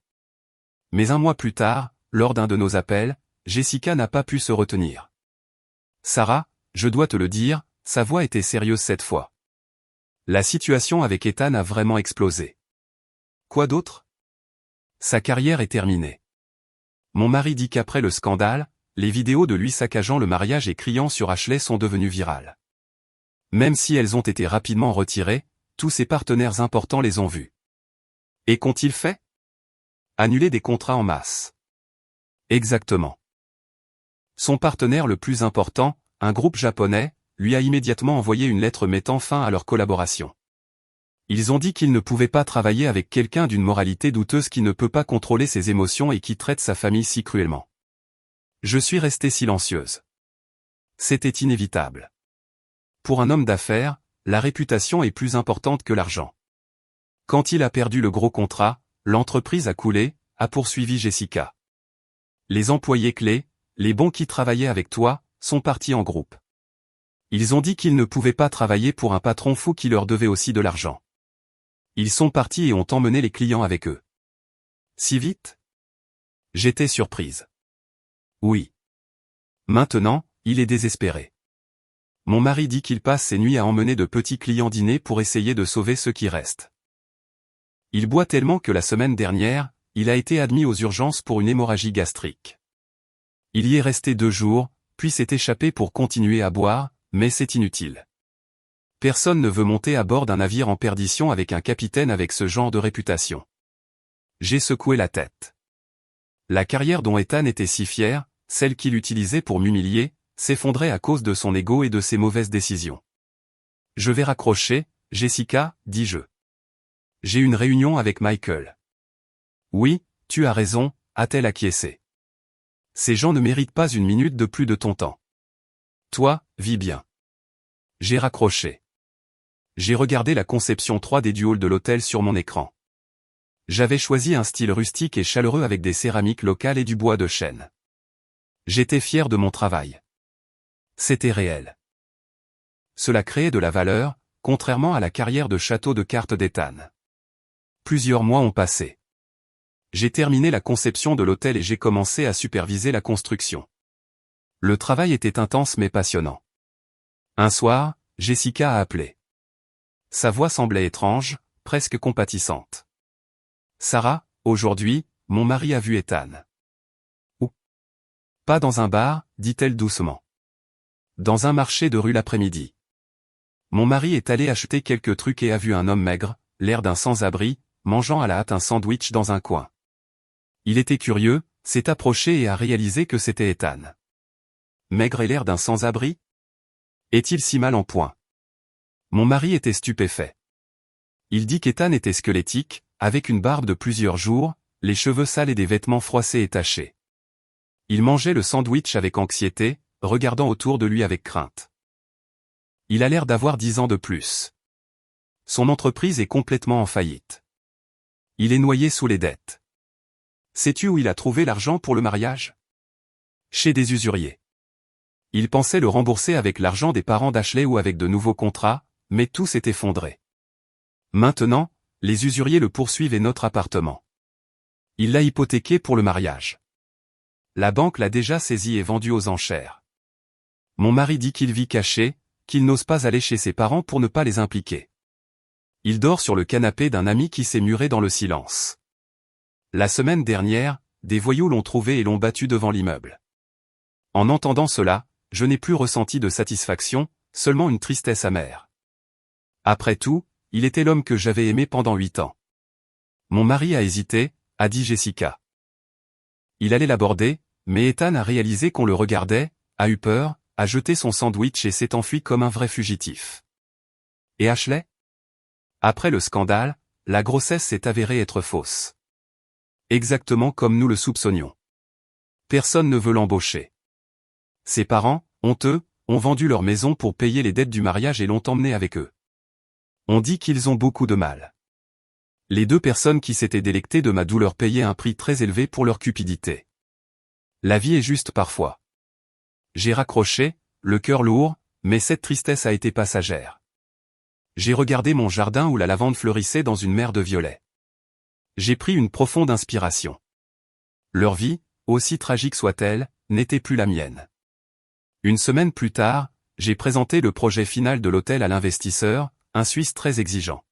[SPEAKER 1] Mais un mois plus tard, lors d'un de nos appels, Jessica n'a pas pu se retenir. Sarah, je dois te le dire, sa voix était sérieuse cette fois. La situation avec Ethan a vraiment explosé. Quoi d'autre? Sa carrière est terminée. Mon mari dit qu'après le scandale, les vidéos de lui saccageant le mariage et criant sur Ashley sont devenues virales. Même si elles ont été rapidement retirées, tous ses partenaires importants les ont vues. Et qu'ont-ils fait? Annuler des contrats en masse. Exactement. Son partenaire le plus important, un groupe japonais, lui a immédiatement envoyé une lettre mettant fin à leur collaboration. Ils ont dit qu'ils ne pouvaient pas travailler avec quelqu'un d'une moralité douteuse qui ne peut pas contrôler ses émotions et qui traite sa famille si cruellement. Je suis restée silencieuse. C'était inévitable. Pour un homme d'affaires, la réputation est plus importante que l'argent. Quand il a perdu le gros contrat, l'entreprise a coulé, a poursuivi Jessica. Les employés clés, les bons qui travaillaient avec toi, sont partis en groupe. Ils ont dit qu'ils ne pouvaient pas travailler pour un patron fou qui leur devait aussi de l'argent. Ils sont partis et ont emmené les clients avec eux. Si vite? J'étais surprise. Oui. Maintenant, il est désespéré. Mon mari dit qu'il passe ses nuits à emmener de petits clients dîner pour essayer de sauver ceux qui restent. Il boit tellement que la semaine dernière, il a été admis aux urgences pour une hémorragie gastrique. Il y est resté 2 jours, puis s'est échappé pour continuer à boire, mais c'est inutile. Personne ne veut monter à bord d'un navire en perdition avec un capitaine avec ce genre de réputation. J'ai secoué la tête. La carrière dont Ethan était si fier, celle qu'il utilisait pour m'humilier, s'effondrait à cause de son ego et de ses mauvaises décisions. Je vais raccrocher, Jessica, dis-je. J'ai une réunion avec Michael. Oui, tu as raison, a-t-elle acquiescé. Ces gens ne méritent pas une minute de plus de ton temps. Toi, vis bien. J'ai raccroché. J'ai regardé la conception 3D du hall de l'hôtel sur mon écran. J'avais choisi un style rustique et chaleureux avec des céramiques locales et du bois de chêne. J'étais fier de mon travail. C'était réel. Cela créait de la valeur, contrairement à la carrière de château de cartes d'Ethan. Plusieurs mois ont passé. J'ai terminé la conception de l'hôtel et j'ai commencé à superviser la construction. Le travail était intense mais passionnant. Un soir, Jessica a appelé. Sa voix semblait étrange, presque compatissante. Sarah, aujourd'hui, mon mari a vu Ethan. Où? Pas dans un bar, dit-elle doucement. Dans un marché de rue l'après-midi. Mon mari est allé acheter quelques trucs et a vu un homme maigre, l'air d'un sans-abri, mangeant à la hâte un sandwich dans un coin. Il était curieux, s'est approché et a réalisé que c'était Ethan. Maigre et l'air d'un sans-abri? Est-il si mal en point? Mon mari était stupéfait. Il dit qu'Ethan était squelettique, avec une barbe de plusieurs jours, les cheveux sales et des vêtements froissés et tachés. Il mangeait le sandwich avec anxiété, regardant autour de lui avec crainte. Il a l'air d'avoir 10 ans de plus. Son entreprise est complètement en faillite. Il est noyé sous les dettes. Sais-tu où il a trouvé l'argent pour le mariage? Chez des usuriers. Il pensait le rembourser avec l'argent des parents d'Ashley ou avec de nouveaux contrats, mais tout s'est effondré. Maintenant, les usuriers le poursuivent et notre appartement. Il l'a hypothéqué pour le mariage. La banque l'a déjà saisi et vendu aux enchères. Mon mari dit qu'il vit caché, qu'il n'ose pas aller chez ses parents pour ne pas les impliquer. Il dort sur le canapé d'un ami qui s'est muré dans le silence. La semaine dernière, des voyous l'ont trouvé et l'ont battu devant l'immeuble. En entendant cela, je n'ai plus ressenti de satisfaction, seulement une tristesse amère. Après tout, il était l'homme que j'avais aimé pendant 8 ans. Mon mari a hésité, a dit Jessica. Il allait l'aborder, mais Ethan a réalisé qu'on le regardait, a eu peur, a jeté son sandwich et s'est enfui comme un vrai fugitif. Et Ashley? Après le scandale, la grossesse s'est avérée être fausse. Exactement comme nous le soupçonnions. Personne ne veut l'embaucher. Ses parents, honteux, ont vendu leur maison pour payer les dettes du mariage et l'ont emmené avec eux. On dit qu'ils ont beaucoup de mal. Les 2 personnes qui s'étaient délectées de ma douleur payaient un prix très élevé pour leur cupidité. La vie est juste parfois. J'ai raccroché, le cœur lourd, mais cette tristesse a été passagère. J'ai regardé mon jardin où la lavande fleurissait dans une mer de violets. J'ai pris une profonde inspiration. Leur vie, aussi tragique soit-elle, n'était plus la mienne. Une semaine plus tard, j'ai présenté le projet final de l'hôtel à l'investisseur, un Suisse très exigeant.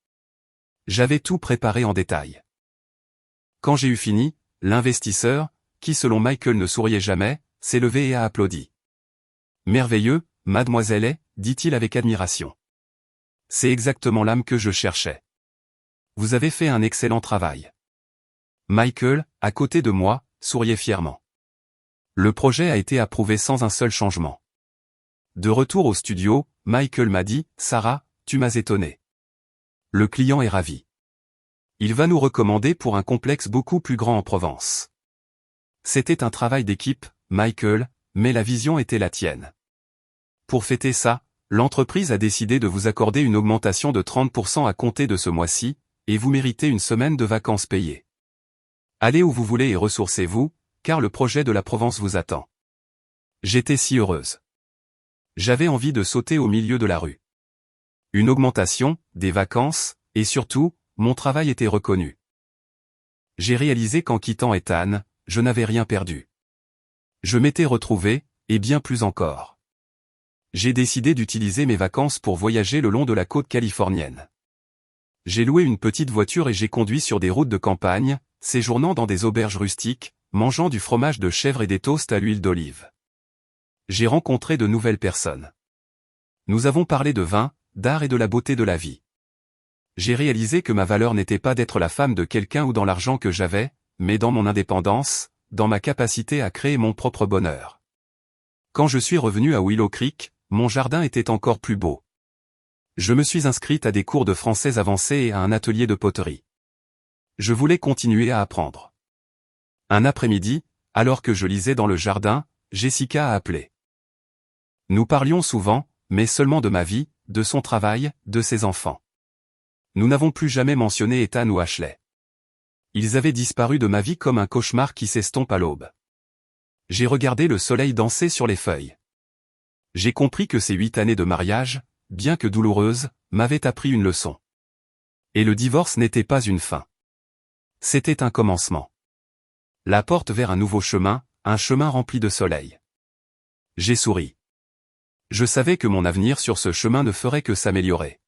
[SPEAKER 1] J'avais tout préparé en détail. Quand j'ai eu fini, l'investisseur, qui selon Michael ne souriait jamais, s'est levé et a applaudi. Merveilleux, mademoiselle, dit-il avec admiration. C'est exactement l'âme que je cherchais. Vous avez fait un excellent travail. Michael, à côté de moi, souriait fièrement. Le projet a été approuvé sans un seul changement. De retour au studio, Michael m'a dit, Sarah, tu m'as étonné. Le client est ravi. Il va nous recommander pour un complexe beaucoup plus grand en Provence. C'était un travail d'équipe, Michael, mais la vision était la tienne. Pour fêter ça, l'entreprise a décidé de vous accorder une augmentation de 30% à compter de ce mois-ci, et vous méritez une semaine de vacances payées. Allez où vous voulez et ressourcez-vous, car le projet de la Provence vous attend. J'étais si heureuse. J'avais envie de sauter au milieu de la rue. Une augmentation, des vacances, et surtout, mon travail était reconnu. J'ai réalisé qu'en quittant Ethan, je n'avais rien perdu. Je m'étais retrouvé, et bien plus encore. J'ai décidé d'utiliser mes vacances pour voyager le long de la côte californienne. J'ai loué une petite voiture et j'ai conduit sur des routes de campagne, séjournant dans des auberges rustiques, mangeant du fromage de chèvre et des toasts à l'huile d'olive. J'ai rencontré de nouvelles personnes. Nous avons parlé de vin, d'art et de la beauté de la vie. J'ai réalisé que ma valeur n'était pas d'être la femme de quelqu'un ou dans l'argent que j'avais, mais dans mon indépendance, dans ma capacité à créer mon propre bonheur. Quand je suis revenu à Willow Creek, mon jardin était encore plus beau. Je me suis inscrite à des cours de français avancés et à un atelier de poterie. Je voulais continuer à apprendre. Un après-midi, alors que je lisais dans le jardin, Jessica a appelé. Nous parlions souvent, mais seulement de ma vie, de son travail, de ses enfants. Nous n'avons plus jamais mentionné Ethan ou Ashley. Ils avaient disparu de ma vie comme un cauchemar qui s'estompe à l'aube. J'ai regardé le soleil danser sur les feuilles. J'ai compris que ces 8 années de mariage, bien que douloureuses, m'avaient appris une leçon. Et le divorce n'était pas une fin. C'était un commencement. La porte vers un nouveau chemin, un chemin rempli de soleil. J'ai souri. Je savais que mon avenir sur ce chemin ne ferait que s'améliorer.